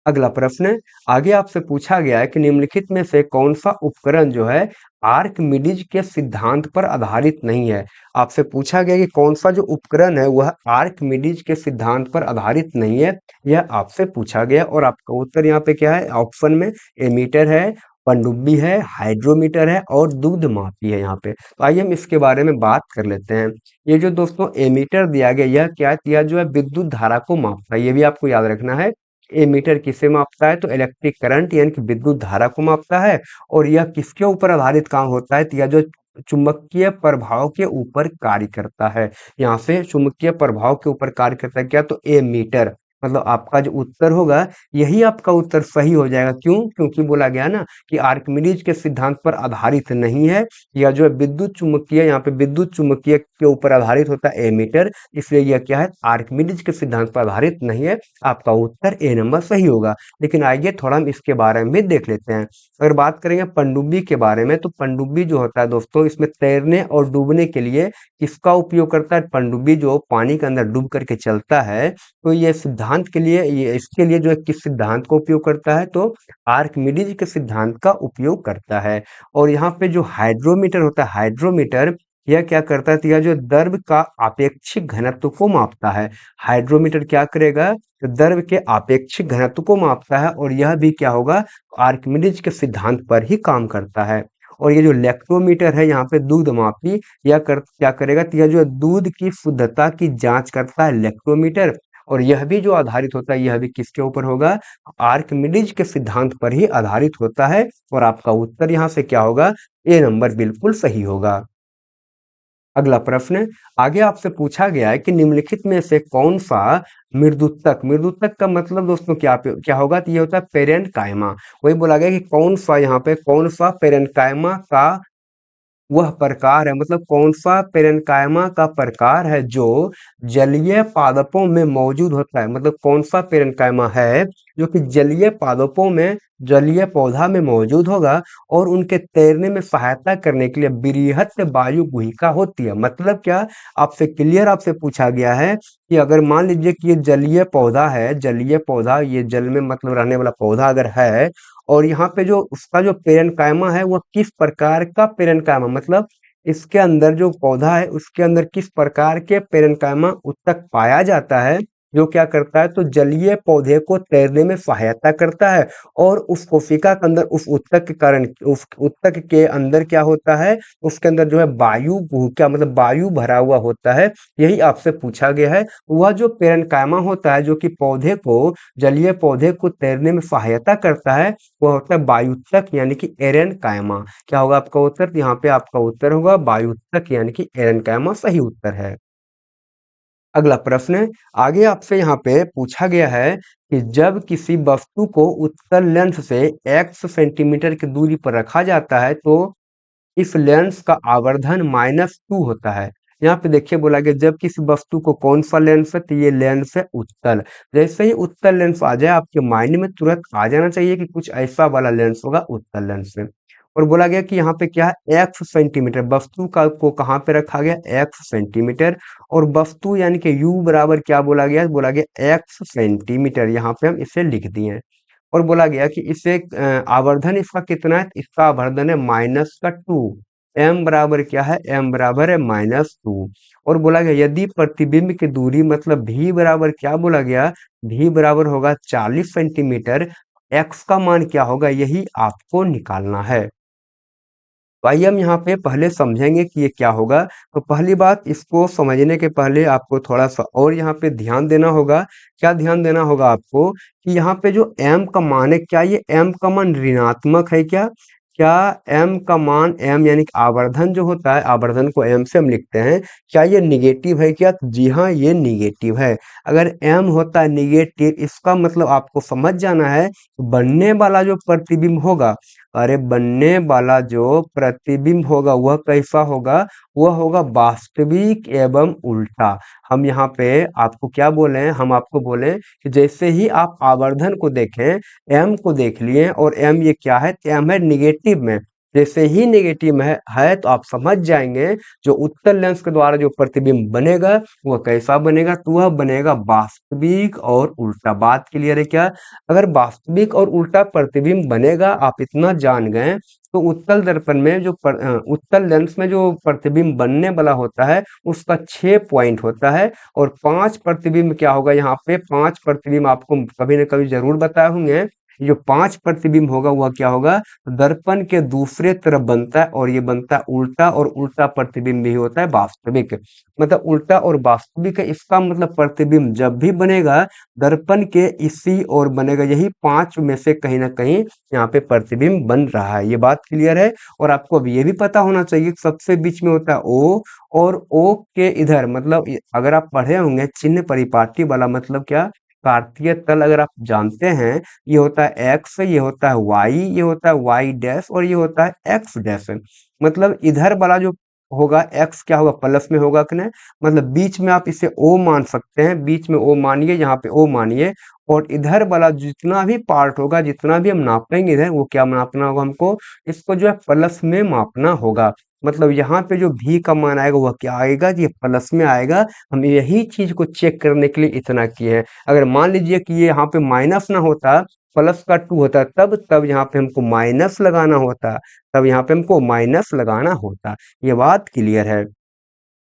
अगला प्रश्न, आगे आपसे पूछा गया है कि निम्नलिखित में से कौन सा उपकरण जो है आर्किमिडीज के सिद्धांत पर आधारित नहीं है। आपसे पूछा गया कि कौन सा जो उपकरण है वह आर्किमिडीज के सिद्धांत पर आधारित नहीं है, यह आपसे पूछा गया। और आपका उत्तर यहाँ पे क्या है, ऑप्शन में एमीटर है, पनडुब्बी है, हाइड्रोमीटर है और दुग्ध मापी है यहाँ पे। तो आइए हम इसके बारे में बात कर लेते हैं। ये जो दोस्तों एमीटर दिया गया, यह क्या है, यह जो है विद्युत धारा को मापता है, ये भी आपको याद रखना है। एमीटर किसे मापता है, तो इलेक्ट्रिक करंट यानी कि विद्युत धारा को मापता है। और यह किसके ऊपर आधारित काम होता है, तो यह जो चुंबकीय प्रभाव के ऊपर कार्य करता है। यहाँ से चुंबकीय प्रभाव के ऊपर कार्य करता है क्या, तो एमीटर। मतलब आपका जो उत्तर होगा यही आपका उत्तर सही हो जाएगा। क्यों, क्योंकि बोला गया ना कि आर्किमिडीज के सिद्धांत पर आधारित नहीं है, या जो है विद्युत चुम्बकीय, यहाँ पे विद्युत चुम्बकीय के ऊपर आधारित होता है एमीटर, इसलिए यह क्या है, आर्किमिडीज के सिद्धांत पर आधारित नहीं है। आपका उत्तर ए नंबर सही होगा। लेकिन आइए थोड़ा हम इसके बारे में भी देख लेते हैं। अगर बात करेंगे पनडुब्बी के बारे में, तो पनडुब्बी जो होता है दोस्तों, इसमें तैरने और डूबने के लिए किसका उपयोग करता है, पनडुब्बी जो पानी के अंदर डूब करके चलता है, तो ये सिद्धांत के लिए, ये इसके लिए जो है किस सिद्धांत का उपयोग करता है, तो आर्किमिडीज के सिद्धांत का उपयोग करता है। और यहाँ पे जो हाइड्रोमीटर होता है, हाइड्रोमीटर यह क्या करता है, तो यह जो द्रव का आपेक्षिक घनत्व को मापता है। हाइड्रोमीटर क्या करेगा, तो द्रव के आपेक्षिक घनत्व को मापता है, और यह भी क्या होगा, आर्किमिडीज के सिद्धांत पर ही काम करता है। और ये जो लैक्टोमीटर है, यहाँ पे दूध मापी, यह क्या करेगा, तो यह जो है दूध की शुद्धता की जांच करता है लैक्टोमीटर। और यह भी जो आधारित होता है, यह भी किसके ऊपर होगा, आर्किमिडीज के सिद्धांत पर ही आधारित होता है। और आपका उत्तर यहाँ से क्या होगा, ए नंबर बिल्कुल सही होगा। अगला प्रश्न, आगे आपसे पूछा गया है कि निम्नलिखित में से कौन सा मृदुतक, मृदुतक का मतलब दोस्तों क्या होगा, तो ये होता है पेरेन्काइमा। वही बोला गया कि कौन सा, यहाँ पे कौन सा पेरेन्काइमा का वह प्रकार है, मतलब कौन सा पेरेन्काइमा का प्रकार है जो जलीय पादपों में मौजूद होता है। मतलब कौन सा पेरेन्काइमा है जो कि जलीय पादपों में, जलीय पौधा में मौजूद होगा और उनके तैरने में सहायता करने के लिए बृहत वायु गुहिका होती है। मतलब क्या, आपसे क्लियर आपसे पूछा गया है कि अगर मान लीजिए कि ये जलीय पौधा है, जलीय पौधा, ये जल में मतलब रहने वाला पौधा अगर है, और यहाँ पे जो उसका जो पेरेन्काइमा है वह किस प्रकार का पेरेन्काइमा, मतलब इसके अंदर जो पौधा है उसके अंदर किस प्रकार के पेरेन्काइमा उत्तक पाया जाता है, जो क्या करता है, तो जलीय पौधे को तैरने में सहायता करता है। और उस कोशिका के अंदर, उस उत्तक के कारण, उस उत्तक के अंदर क्या होता है, उसके अंदर जो है वायु क्या मतलब वायु भरा हुआ होता है। यही आपसे पूछा गया है। वह जो पेरेन्काइमा होता है जो कि पौधे को, जलीय पौधे को तैरने में सहायता करता है, वह होता है वायुत्तक यानी कि एरेनकाइमा। क्या होगा आपका उत्तर, यहाँ पे आपका उत्तर होगा वायुत्तक यानी कि एरेनकाइमा सही उत्तर है। अगला प्रश्न, आगे आपसे यहाँ पे पूछा गया है कि जब किसी वस्तु को उत्तल लेंस से x सेंटीमीटर की दूरी पर रखा जाता है तो इस लेंस का आवर्धन -2 होता है। यहाँ पे देखिए बोला गया जब किसी वस्तु को कौन सा लेंस है, तो ये लेंस है उत्तल। जैसे ही उत्तल लेंस आ जाए आपके माइंड में तुरंत आ जाना चाहिए कि कुछ ऐसा वाला लेंस होगा उत्तल लेंस से। और बोला गया कि यहाँ पे क्या है, एक्स सेंटीमीटर, वस्तु का को कहाँ पे रखा गया, एक्स सेंटीमीटर। और वस्तु यानी कि u बराबर क्या बोला गया एक्स सेंटीमीटर, यहाँ पे हम इसे लिख दिए। और बोला गया कि इसे आवर्धन इसका कितना है, इसका आवर्धन है -2। m बराबर क्या है, m बराबर है -2। और बोला गया यदि प्रतिबिंब की दूरी मतलब v बराबर क्या बोला गया, v बराबर होगा 40 सेंटीमीटर, x का मान क्या होगा, यही आपको निकालना है। तो आइए हम यहाँ पे पहले समझेंगे कि ये क्या होगा। तो पहली बात, इसको समझने के पहले आपको थोड़ा सा और यहाँ पे ध्यान देना होगा। क्या ध्यान देना होगा आपको, कि यहाँ पे जो m का मान है, क्या ये m का मान ऋणात्मक है क्या, क्या m का मान m यानी कि आवर्धन जो होता है, आवर्धन को m से हम लिखते हैं, क्या ये निगेटिव है क्या? तो जी हाँ, ये निगेटिव है। अगर m होता है निगेटिव, इसका मतलब आपको समझ जाना है बनने वाला जो प्रतिबिंब होगा, अरे बनने वाला जो प्रतिबिंब होगा वह कैसा होगा? वह होगा वास्तविक एवं उल्टा। हम यहाँ पे आपको क्या बोले हैं? हम आपको बोले कि जैसे ही आप आवर्धन को देखें, एम को देख लिए और एम ये क्या है? एम है निगेटिव में। जैसे ही निगेटिव में है तो आप समझ जाएंगे जो उत्तल लेंस के द्वारा जो प्रतिबिंब बनेगा वह कैसा बनेगा? तो वह बनेगा वास्तविक और उल्टा। बात क्लियर है क्या? अगर वास्तविक और उल्टा प्रतिबिंब बनेगा, आप इतना जान गए, तो उत्तल दर्पण में जो उत्तल लेंस में जो प्रतिबिंब बनने वाला होता है उसका 6 पॉइंट होता है और 5 प्रतिबिंब क्या होगा? यहाँ पे 5 प्रतिबिंब आपको कभी न कभी जरूर बताए होंगे। जो 5 प्रतिबिंब होगा वह क्या होगा? दर्पण के दूसरे तरफ बनता है और ये बनता है उल्टा, और उल्टा प्रतिबिंब भी होता है वास्तविक। मतलब उल्टा और वास्तविक है, इसका मतलब प्रतिबिंब जब भी बनेगा दर्पण के इसी ओर बनेगा। यही 5 में से कहीं ना कहीं यहाँ पे प्रतिबिंब बन रहा है। ये बात क्लियर है। और आपको अब ये भी पता होना चाहिए कि सबसे बीच में होता है ओ, और ओ के इधर मतलब अगर आप पढ़े होंगे चिन्ह परिपाटी वाला, मतलब क्या? कार्तीय तल अगर आप जानते हैं, ये होता है एक्स, ये होता है वाई, ये होता है वाई डैश और ये होता है एक्स डैश। मतलब इधर वाला जो होगा एक्स क्या होगा? प्लस में होगा कि नहीं? मतलब बीच में आप इसे ओ मान सकते हैं, बीच में ओ मानिए, यहाँ पे ओ मानिए। और इधर वाला जितना भी पार्ट होगा, जितना भी हम नापेंगे इधर, वो क्या नापना होगा हमको? इसको जो है प्लस में मापना होगा। मतलब यहाँ पे जो भी का मान आएगा वह क्या आएगा? ये प्लस में आएगा। हम यही चीज को चेक करने के लिए इतना किए हैं। अगर मान लीजिए कि ये यहाँ पे माइनस ना होता, प्लस का 2 होता, तब यहाँ पे हमको माइनस लगाना होता, तब यहाँ पे हमको माइनस लगाना होता। ये बात क्लियर है।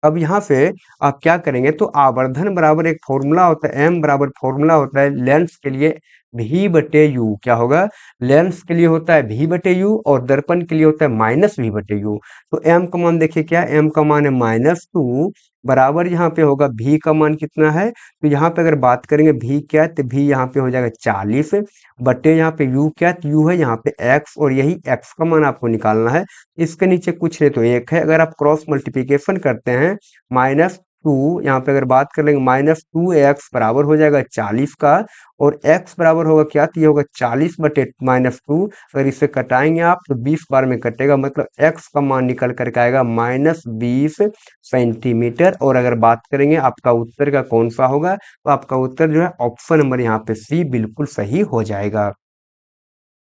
अब यहाँ पे आप क्या करेंगे? तो आवर्धन बराबर एक फॉर्मूला होता है, एम बराबर फॉर्मूला होता है लेंस के लिए भी बटे यू। क्या होगा? लेंस के लिए होता है भी बटे यू और दर्पण के लिए होता है माइनस भी बटे यू। तो एम का मान देखिए क्या? एम का मान है -2, बराबर यहाँ पे होगा भी का मान कितना है? तो यहाँ पे अगर बात करेंगे भी क्या है, तो भी यहाँ पे हो जाएगा 40 बटे यहाँ पे यू क्या है? तो यू है यहाँ पे एक्स, और यही एक्स का मान आपको निकालना है। इसके नीचे कुछ नहीं तो एक है। अगर आप क्रॉस मल्टीप्लिकेशन करते हैं, -2 यहाँ पे अगर बात कर लेंगे, -2x बराबर हो जाएगा 40 का, और x बराबर होगा क्या? तो ये होगा 40 बटे -2। अगर इसे कटाएंगे आप तो 20 बार में कटेगा, मतलब x का मान निकल करके आएगा -20 सेंटीमीटर। और अगर बात करेंगे आपका उत्तर का कौन सा होगा, तो आपका उत्तर जो है ऑप्शन नंबर यहाँ पे सी बिल्कुल सही हो जाएगा।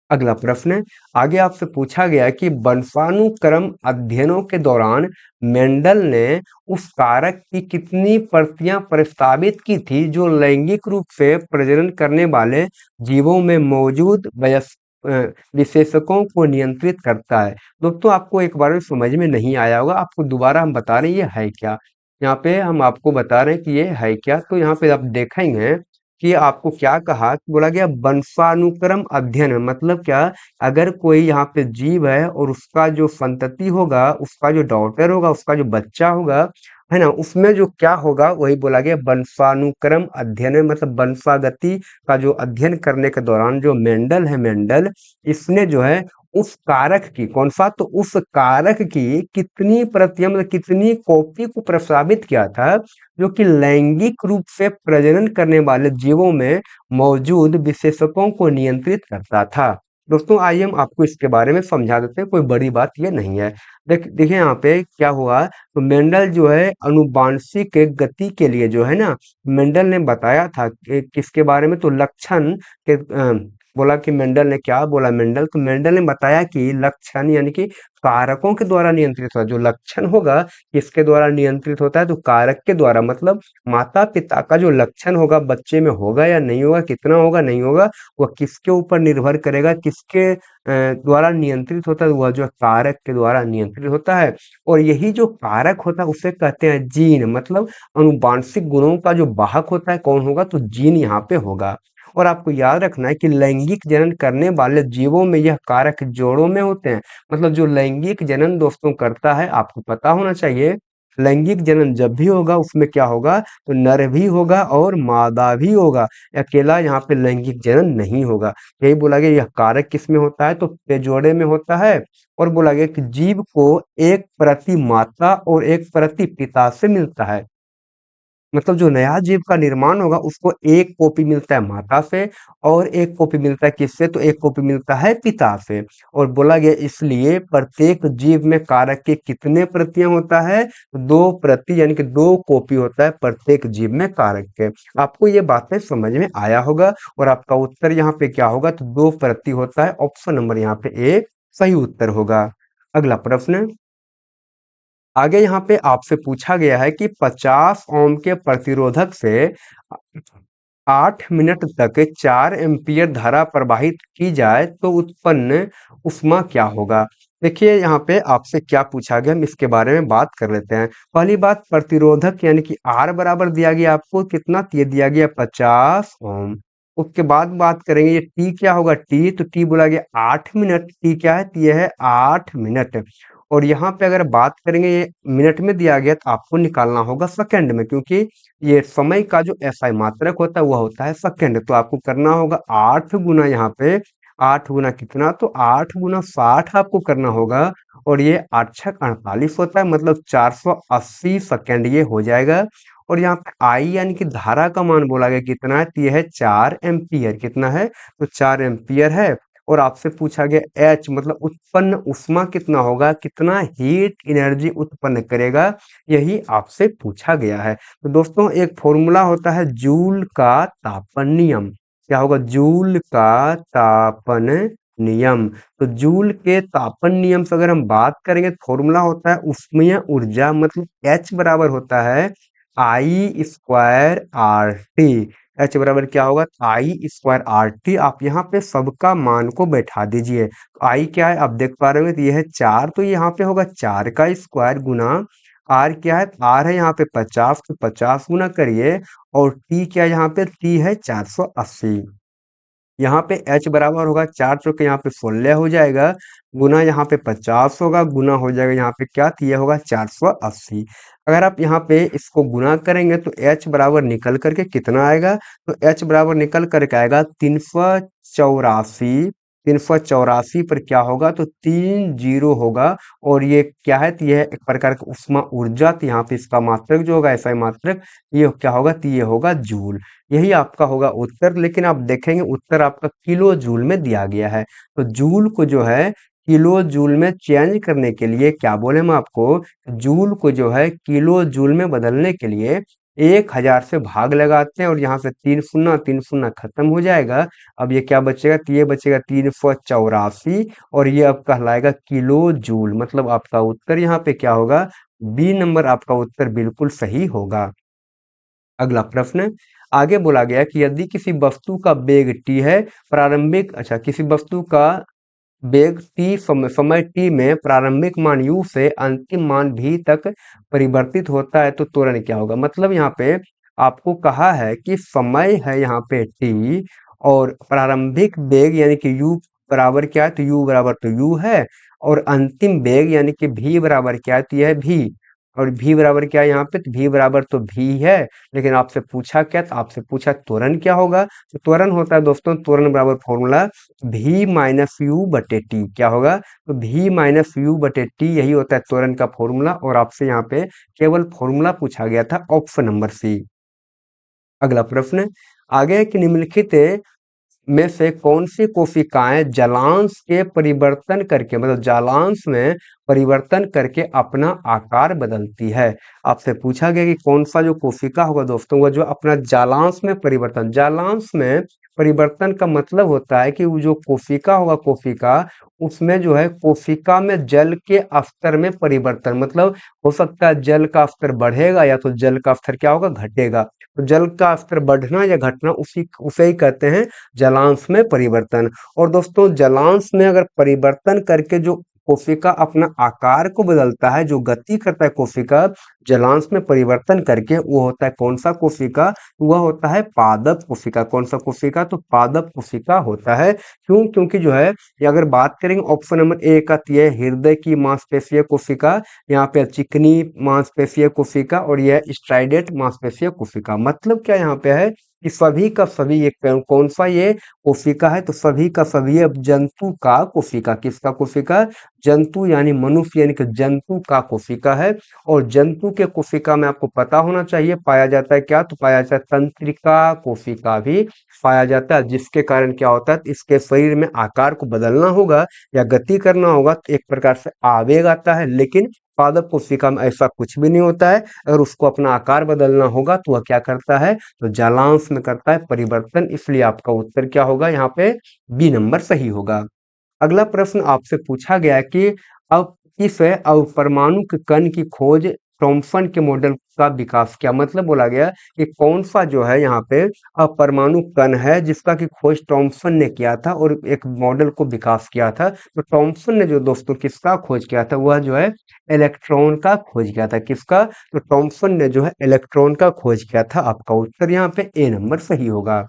अगला प्रश्न, आगे आपसे पूछा गया कि वंशानुक्रम अध्ययनों के दौरान मेंडल ने उस कारक की कितनी प्रतियां प्रस्तावित की थी जो लैंगिक रूप से प्रजनन करने वाले जीवों में मौजूद विशेषकों को नियंत्रित करता है? दोस्तों आपको एक बार में समझ में नहीं आया होगा, आपको दोबारा हम बता रहे हैं ये है क्या। यहाँ पे हम आपको बता रहे हैं कि ये है क्या। तो यहाँ पे आप देखेंगे कि आपको क्या कहा, कि बोला गया वंशानुक्रम अध्ययन में मतलब क्या? अगर कोई यहाँ पे जीव है और उसका जो संतति होगा, उसका जो डॉटर होगा, उसका जो बच्चा होगा, है ना, उसमें जो क्या होगा वही बोला गया वंशानुक्रम अध्ययन में। मतलब वंशागति का जो अध्ययन करने के दौरान जो मेंडल है, मेंडल इसने जो है उस कारक की, कौन सा? तो उस कारक की कितनी प्रतियां मतलब कितनी कॉपी को प्रस्तावित किया था जो कि लैंगिक रूप से प्रजनन करने वाले जीवों में मौजूद विशेषकों को नियंत्रित करता था। दोस्तों आइए हम आपको इसके बारे में समझा देते हैं, कोई बड़ी बात ये नहीं है। देखिए यहाँ पे क्या हुआ, तो मेंडल जो है अनुवांशिक गति के लिए जो है ना, मेंडल ने बताया था कि किसके बारे में? तो लक्षण के बोला कि मेंडल ने क्या बोला? मेंडल तो मेंडल ने बताया कि लक्षण यानी कि कारकों के द्वारा नियंत्रित होता है। जो लक्षण होगा किसके द्वारा नियंत्रित होता है? तो कारक के द्वारा। मतलब माता पिता का जो लक्षण होगा बच्चे में होगा या नहीं होगा, कितना होगा नहीं होगा, वह किसके ऊपर निर्भर करेगा? किसके द्वारा नियंत्रित होता है? वह जो कारक के द्वारा नियंत्रित होता है। और यही जो कारक होता है उसे कहते हैं जीन। मतलब अनुवांशिक गुणों का जो वाहक होता है कौन होगा? तो जीन यहाँ पे होगा। और आपको याद रखना है कि लैंगिक जनन करने वाले जीवों में यह कारक जोड़ों में होते हैं। मतलब जो लैंगिक जनन दोस्तों करता है, आपको पता होना चाहिए लैंगिक जनन जब भी होगा उसमें क्या होगा, तो नर भी होगा और मादा भी होगा, अकेला यहाँ पे लैंगिक जनन नहीं होगा। यही बोला गया, यह कारक किस में होता है, तो पेजोड़े में होता है। और बोला गया कि जीव को एक प्रति माता और एक प्रति पिता से मिलता है। मतलब जो नया जीव का निर्माण होगा उसको एक कॉपी मिलता है माता से और एक कॉपी मिलता है किससे, तो एक कॉपी मिलता है पिता से। और बोला गया इसलिए प्रत्येक जीव में कारक के कितने प्रतियां होता है, तो 2 प्रति यानी कि 2 कॉपी होता है प्रत्येक जीव में कारक के। आपको ये बातें समझ में आया होगा और आपका उत्तर यहाँ पे क्या होगा, तो 2 प्रति होता है। ऑप्शन नंबर यहाँ पे ए सही उत्तर होगा। अगला प्रश्न, आगे यहाँ पे आपसे पूछा गया है कि 50 ओम के प्रतिरोधक से 8 मिनट तक 4 एम्पीयर धारा प्रवाहित की जाए तो उत्पन्न ऊष्मा क्या होगा। देखिए यहाँ पे आपसे क्या पूछा गया, हम इसके बारे में बात कर लेते हैं। पहली बात, प्रतिरोधक यानी कि R बराबर दिया गया आपको कितना, ये दिया गया 50 ओम। उसके बाद बात करेंगे ये T क्या होगा, T तो T बोला गया 8 मिनट, T क्या है, तो ये है 8 मिनट। और यहाँ पे अगर बात करेंगे ये मिनट में दिया गया तो आपको निकालना होगा सेकंड में, क्योंकि ये समय का जो एसआई मात्रक होता है वह होता है सेकंड। तो आपको करना होगा 8 गुना, यहाँ पे 8 गुना कितना, तो 8 गुना 60 आपको करना होगा। और ये 8×6 = 48 होता है, मतलब 480 सेकंड ये हो जाएगा। और यहाँ पे आई यानी कि धारा का मान बोला गया कितना है, तो ये है 4 एम्पियर। कितना है, तो 4 एम्पियर है। और आपसे पूछा गया एच मतलब उत्पन्न ऊष्मा कितना होगा, कितना हीट एनर्जी उत्पन्न करेगा, यही आपसे पूछा गया है। तो दोस्तों एक फॉर्मूला होता है जूल का तापन नियम। क्या होगा, जूल का तापन नियम। तो जूल के तापन नियम से अगर हम बात करेंगे तो फॉर्मूला होता है उष्मीय ऊर्जा, मतलब एच बराबर होता है I²RT। एच बराबर क्या होगा, I²RT। आप यहाँ पे सबका मान को बैठा दीजिए। आई क्या है आप देख पा रहे हो, तो ये है 4, तो यहाँ पे होगा 4 का स्क्वायर गुना आर क्या है, आर है यहाँ पे 50, तो 50 गुना करिए। और टी क्या है, यहाँ पे टी है 480। यहाँ पे h बराबर होगा 4 चौके यहाँ पे 16 हो जाएगा, गुना यहाँ पे 50 होगा, गुना हो जाएगा यहाँ पे क्या, तो ये होगा 480। अगर आप यहाँ पे इसको गुना करेंगे तो h बराबर निकल करके कितना आएगा, तो h बराबर निकल करके आएगा 384। 384 पर क्या होगा, तो 3 0 होगा। और ये क्या है, तो ये है एक प्रकार का उष्मा ऊर्जा। तो यहाँ पे इसका मात्रक जो होगा ऐसा ही मात्रक, ये क्या होगा, तो ये होगा जूल। यही आपका होगा उत्तर। लेकिन आप देखेंगे उत्तर आपका किलो जूल में दिया गया है। तो जूल को जो है किलो जूल में चेंज करने के लिए क्या बोले हम आपको, जूल को जो है किलो जूल में बदलने के लिए 1000 से भाग लगाते हैं और यहाँ से 3 शून्य खत्म हो जाएगा। अब ये क्या बचेगा, तो ये बचेगा 384 और ये अब कहलाएगा किलो जूल। मतलब आपका उत्तर यहाँ पे क्या होगा, बी नंबर आपका उत्तर बिल्कुल सही होगा। अगला प्रश्न, आगे बोला गया कि यदि किसी वस्तु का वेग t है, प्रारंभिक किसी वस्तु का वेग t समय t में प्रारंभिक मान u से अंतिम मान v तक परिवर्तित होता है तो त्वरण क्या होगा। मतलब यहाँ पे आपको कहा है कि समय है यहाँ पे t और प्रारंभिक वेग यानी कि u बराबर क्या है, तो u बराबर तो u है। और अंतिम वेग यानी कि v बराबर क्या है, तो यह है v। और v बराबर क्या है यहाँ पे, तो v बराबर तो v है। लेकिन आपसे पूछा क्या, तो आपसे पूछा त्वरण क्या होगा। तो त्वरण होता है दोस्तों, त्वरण बराबर फॉर्मूला v-u/t। क्या होगा, तो v-u/t यही होता है त्वरण का फॉर्मूला। और आपसे यहाँ पे केवल फॉर्मूला पूछा गया था, ऑप्शन नंबर सी। अगला प्रश्न, आगे है कि निम्नलिखित में से कौन सी कोशिकाएं जलांश के परिवर्तन करके, मतलब जलांश में परिवर्तन करके अपना आकार बदलती है। आपसे पूछा गया कि कौन सा जो कोशिका होगा दोस्तों, वह जो अपना जलांश में परिवर्तन, जलांश में परिवर्तन का मतलब होता है कि वो जो कोशिका होगा, कोशिका उसमें जो है कोशिका में जल के स्तर में परिवर्तन, मतलब हो सकता है जल का स्तर बढ़ेगा या तो जल का स्तर क्या होगा, घटेगा। तो जल का स्तर बढ़ना या घटना उसे ही कहते हैं जलांश में परिवर्तन। और दोस्तों जलांश में अगर परिवर्तन करके जो कोशिका अपना आकार को बदलता है, जो गति करता है कोशिका जलांश में परिवर्तन करके, वो होता है कौन सा कोशिका? वह होता है पादप कोशिका। कौन सा कोशिका? तो पादप कोशिका होता है। क्यों? क्योंकि जो है ये अगर बात करेंगे ऑप्शन नंबर ए का, तो यह हृदय की मांसपेशीय कोशिका, यहाँ पे चिकनी मांसपेशीय कोशिका और यह स्ट्राइडेट मांसपेशीय कोशिका। मतलब क्या यहाँ पे है कि सभी का सभी ये कौन सा ये कोशिका है? तो सभी का सभी अब जंतु का कोशिका। किसका कोशिका? जंतु यानी मनुष्य यानी कि जंतु का कोशिका है। और जंतु के कोशिका में आपको पता होना चाहिए पाया जाता है क्या? तो पाया जाता है तंत्रिका कोशिका भी पाया जाता है, जिसके कारण क्या होता है, इसके शरीर में आकार को बदलना होगा या गति करना होगा तो एक प्रकार से आवेग आता है। लेकिन पादप कोशिका में ऐसा कुछ भी नहीं होता है। अगर उसको अपना आकार बदलना होगा तो वह क्या करता है? तो जलांश में करता है परिवर्तन। इसलिए आपका उत्तर क्या होगा यहाँ पे? बी नंबर सही होगा। अगला प्रश्न आपसे पूछा गया है कि अब किस परमाणु के कण की खोज थॉम्पसन के मॉडल का विकास किया? मतलब बोला गया कि कौन सा जो है यहाँ पे परमाणु कण है जिसका की खोज थॉम्पसन ने किया था और एक मॉडल को विकास किया था। तो थॉम्पसन ने जो दोस्तों किसका खोज किया था? वह जो है इलेक्ट्रॉन का खोज किया था। किसका? तो थॉम्पसन ने जो है इलेक्ट्रॉन का खोज किया था। आपका उत्तर यहाँ पे ए नंबर सही होगा।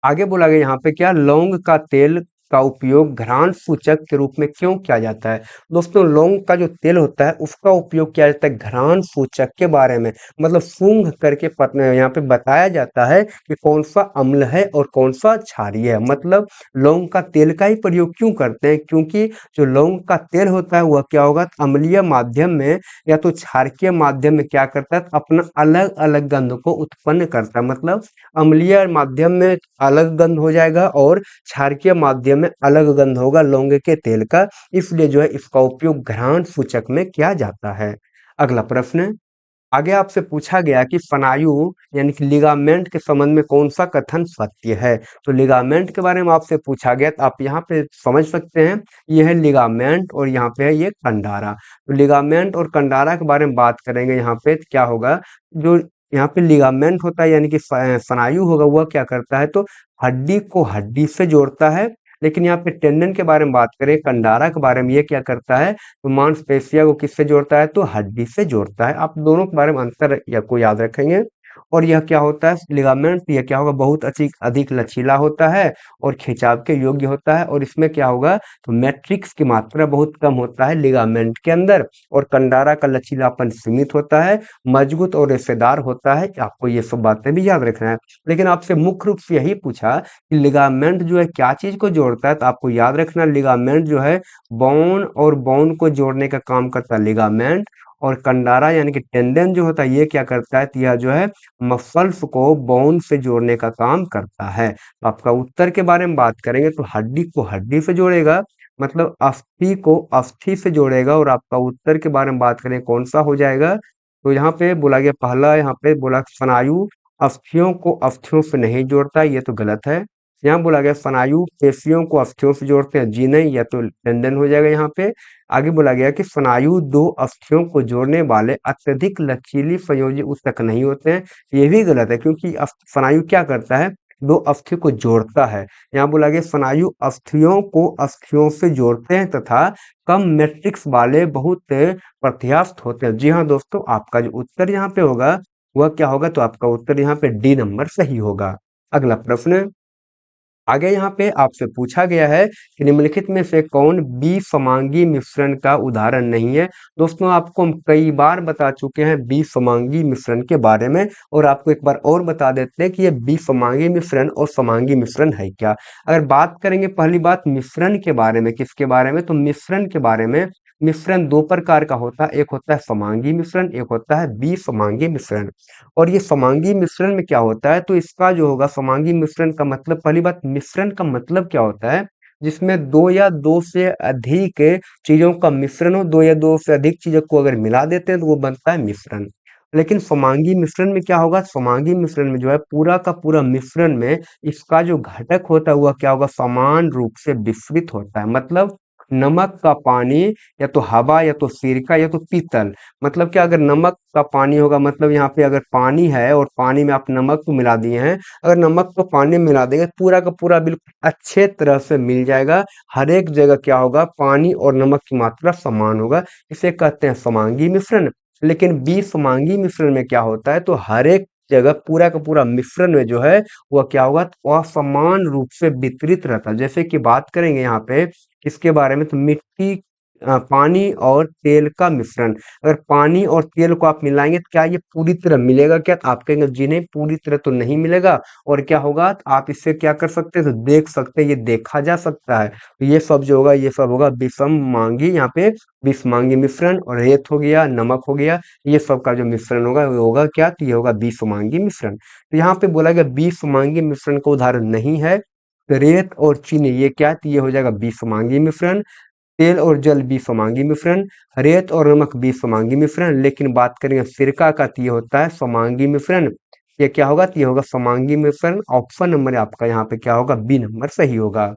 आगे बोला गया यहाँ पे क्या? लौंग का तेल का उपयोग घ्राण सूचक के रूप में क्यों किया जाता है? दोस्तों लौंग का जो तेल होता है उसका उपयोग किया जाता है घ्राण सूचक के बारे में, मतलब सूंघ करके यहाँ पे बताया जाता है कि कौन सा अम्ल है और कौन सा क्षारीय है। मतलब लौंग का तेल का ही प्रयोग क्यों करते हैं? क्योंकि जो लौंग का तेल होता है वह क्या होगा? अम्लीय माध्यम में या तो क्षारकीय माध्यम में क्या करता है? अपना अलग अलग गंध को उत्पन्न करता है। मतलब अम्लीय माध्यम में अलग गंध हो जाएगा और क्षारकीय माध्यम में अलग गंध होगा लौंग के तेल का। इसलिए जो है इसका उपयोग घ्राण सूचक में किया जाता है। अगला प्रश्न, आगे आपसे पूछा गया कि स्नायु यानी कि लिगामेंट के संबंध में कौन सा कथन सत्य है? तो लिगामेंट के बारे में आपसे पूछा गया, तो आप यहाँ पे समझ सकते हैं ये है लिगामेंट और यहाँ पे है ये कंडारा। तो लिगामेंट और कंडारा के बारे में बात करेंगे यहाँ पे तो क्या होगा? जो यहाँ पे लिगामेंट होता है यानी कि स्नायु होगा, वह क्या करता है? तो हड्डी को हड्डी से जोड़ता है। लेकिन यहाँ पे टेंडन के बारे में बात करें, कंडारा के बारे में, ये क्या करता है? तो मांसपेशियों को किससे जोड़ता है? तो हड्डी से जोड़ता है। आप दोनों के बारे में अंतर या को याद रखेंगे। और यह क्या होता है? लिगामेंट, यह क्या होगा? बहुत अधिक लचीला होता है और खिंचाव के योग्य होता है। और इसमें क्या होगा? तो मैट्रिक्स की मात्रा बहुत कम होता है लिगामेंट के अंदर। और कंडारा का लचीलापन सीमित होता है, मजबूत और रेशेदार होता है। आपको ये सब बातें भी याद रखना है। लेकिन आपसे मुख्य रूप से यही पूछा कि लिगामेंट जो है क्या चीज को जोड़ता है? तो आपको याद रखना लिगामेंट जो है बोन और बोन को जोड़ने का काम करता है लिगामेंट। और कंडारा यानी कि टेंडन जो होता है ये क्या करता है? तो यह जो है मसल्स को बोन से जोड़ने का काम करता है। तो आपका उत्तर के बारे में बात करेंगे तो हड्डी को हड्डी से जोड़ेगा, मतलब अस्थि को अस्थि से जोड़ेगा। और आपका उत्तर के बारे में बात करें कौन सा हो जाएगा? तो यहाँ पे बोला गया पहला, यहाँ पे बोला स्नायु अस्थियों को अस्थियों से नहीं जोड़ता, ये तो गलत है। यहाँ बोला गया स्नायु पेशियों को अस्थियों से जोड़ते हैं, जी नहीं, या तो टेंडन हो जाएगा यहाँ पे। आगे बोला गया कि स्नायु दो अस्थियों को जोड़ने वाले अत्यधिक लचीली संयोजी ऊतक नहीं होते हैं, ये भी गलत है क्योंकि स्नायु क्या करता है? दो अस्थि को जोड़ता है। यहाँ बोला गया स्नायु अस्थियों को अस्थियों से जोड़ते हैं तथा कम मैट्रिक्स वाले बहुत प्रत्यास्थ होते हैं। जी हाँ दोस्तों, आपका जो उत्तर यहाँ पे होगा वह क्या होगा? तो आपका उत्तर यहाँ पे डी नंबर सही होगा। अगला प्रश्न, आगे यहाँ पे आपसे पूछा गया है कि निम्नलिखित में से कौन बीसमांगी मिश्रण का उदाहरण नहीं है? दोस्तों आपको हम कई बार बता चुके हैं बीसमांगी मिश्रण के बारे में, और आपको एक बार और बता देते हैं कि ये बीसमांगी मिश्रण और समांगी मिश्रण है क्या। अगर बात करेंगे पहली बात मिश्रण के बारे में, किसके बारे में? तो मिश्रण के बारे में। मिश्रण दो प्रकार का होता है, एक होता है समांगी मिश्रण, एक होता है बीसमांगी मिश्रण। और ये समांगी मिश्रण में क्या होता है? तो इसका जो होगा समांगी मिश्रण का मतलब, पहली बात मिश्रण का मतलब क्या होता है? जिसमें दो या दो से अधिक चीजों का मिश्रण हो, दो या दो से अधिक चीजों को अगर मिला देते हैं तो वो बनता है मिश्रण। लेकिन समांगी मिश्रण में क्या होगा? समांगी मिश्रण में जो है पूरा का पूरा मिश्रण में इसका जो घटक होता है वह क्या होगा? समान रूप से विस्मृत होता है। मतलब नमक का पानी या तो हवा या तो सिरका या तो पीतल। मतलब क्या, अगर नमक का पानी होगा मतलब यहाँ पे अगर पानी है और पानी में आप नमक को मिला दिए हैं, अगर नमक को पानी में मिला देंगे पूरा का पूरा बिल्कुल अच्छे तरह से मिल जाएगा। हर एक जगह क्या होगा, पानी और नमक की मात्रा समान होगा। इसे कहते हैं समांगी मिश्रण। लेकिन विसमांगी मिश्रण में क्या होता है, तो हर एक जगह पूरा का पूरा मिश्रण में जो है वह क्या होगा, तो असमान रूप से वितरित रहता है। जैसे कि बात करेंगे यहाँ पे इसके बारे में, तो मिट्टी पानी और तेल का मिश्रण, अगर पानी और तेल को आप मिलाएंगे तो क्या ये पूरी तरह मिलेगा क्या, तो आप कहेंगे जी नहीं, पूरी तरह तो नहीं मिलेगा। और क्या होगा, तो आप इससे क्या कर सकते हैं, तो देख सकते हैं, ये देखा जा सकता है। तो ये सब जो होगा ये सब होगा विषम मांगी, यहाँ पे विषमांगी मिश्रण। और रेत हो गया, नमक हो गया, ये सब का जो मिश्रण होगा वो होगा क्या, तो ये होगा विषमांगी मिश्रण। तो यहाँ पे बोला गया विषमांगी मिश्रण का उदाहरण नहीं है। तो रेत और चीनी ये क्या, तो ये हो जाएगा विषमांगी मिश्रण। तेल और जल विसमांगी मिश्रण, रेत और नमक विसमांगी मिश्रण। लेकिन बात करेंगे सिरका का, तो ये होता है समांगी मिश्रण। ये क्या होगा, तो ये होगा समांगी मिश्रण। ऑप्शन नंबर आपका यहाँ पे क्या होगा, बी नंबर सही होगा।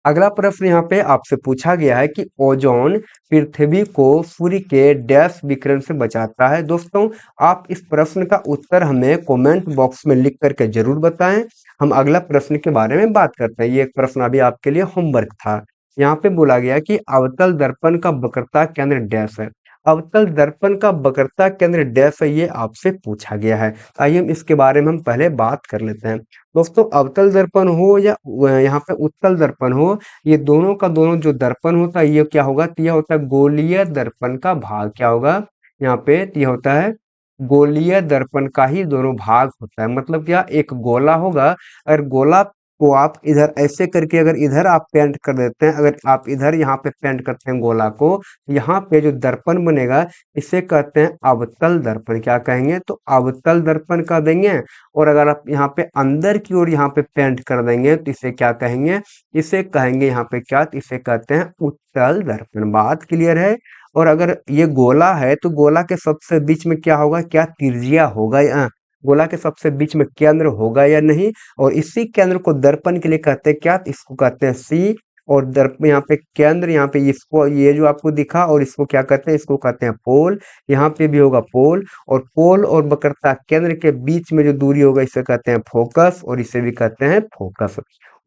अगला प्रश्न यहाँ पे आपसे पूछा गया है कि ओजोन पृथ्वी को सूर्य के डैश विकिरण से बचाता है। दोस्तों, आप इस प्रश्न का उत्तर हमें कमेंट बॉक्स में लिख करके जरूर बताएं। हम अगला प्रश्न के बारे में बात करते हैं। ये एक प्रश्न अभी आपके लिए होमवर्क था। यहाँ पे बोला गया कि अवतल दर्पण का वक्रता केंद्र डैश है। अवतल दर्पण का वक्रता केंद्र डैश है, ये आपसे पूछा गया है। आइए हम इसके बारे में हम पहले बात कर लेते हैं। दोस्तों, अवतल दर्पण हो या यहाँ पे उत्तल दर्पण हो, ये दोनों का दोनों जो दर्पण होता है ये क्या होगा, तो यह होता है गोलीय दर्पण का भाग। क्या होगा यहाँ पे, तो ये होता है गोलीय दर्पण का ही दोनों भाग होता है। मतलब क्या, एक गोला होगा, अगर गोला को आप इधर ऐसे करके अगर इधर आप पेंट कर देते हैं, अगर आप इधर यहाँ पे पेंट करते हैं गोला को, यहाँ पे जो दर्पण बनेगा इसे कहते हैं अवतल दर्पण। क्या कहेंगे, तो अवतल दर्पण कह देंगे। और अगर आप यहाँ पे अंदर की ओर यहाँ पे पेंट कर देंगे तो इसे क्या कहेंगे, इसे कहेंगे यहाँ पे क्या, तो इसे कहते हैं उत्तल दर्पण। बात क्लियर है। और अगर ये गोला है तो गोला के सबसे बीच में क्या होगा, क्या त्रिज्या होगा या गोला के सबसे बीच में केंद्र होगा या नहीं। और इसी केंद्र को दर्पण के लिए कहते हैं क्या, तो इसको कहते हैं सी। और दर्पण यहाँ पे केंद्र, यहाँ पे इसको ये जो आपको दिखा, और इसको क्या कहते हैं, इसको कहते हैं पोल। यहाँ पे भी होगा पोल। और पोल और वक्रता केंद्र के बीच में जो दूरी होगा इसे कहते हैं फोकस, और इसे भी कहते हैं फोकस।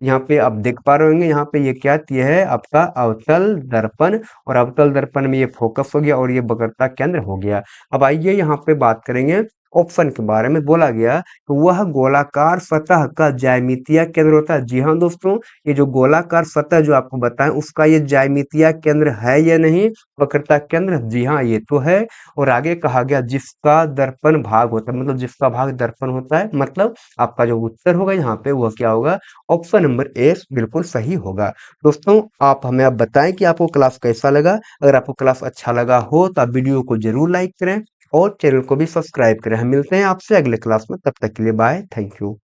यहाँ पे आप देख पा रहे होंगे, यहाँ पे ये क्या, ये है आपका अवतल दर्पण। और अवतल दर्पण में ये फोकस हो गया और ये वक्रता केंद्र हो गया। अब आइए यहाँ पे बात करेंगे ऑप्शन के बारे में। बोला गया तो वह गोलाकार सतह का ज्यामितीय केंद्र होता है। जी हाँ दोस्तों, ये जो गोलाकार सतह जो आपको बताएं उसका ये ज्यामितीय केंद्र है या नहीं, वक्रता केंद्र, जी हाँ ये तो है। और आगे कहा गया जिसका दर्पण भाग होता है, मतलब जिसका भाग दर्पण होता है, मतलब आपका जो उत्तर होगा यहाँ पे वह क्या होगा, ऑप्शन नंबर ए बिल्कुल सही होगा। दोस्तों, आप हमें अब बताएं कि आपको क्लास कैसा लगा। अगर आपको क्लास अच्छा लगा हो तो आप वीडियो को जरूर लाइक करें और चैनल को भी सब्सक्राइब करें। हम मिलते हैं आपसे अगले क्लास में, तब तक के लिए बाय, थैंक यू।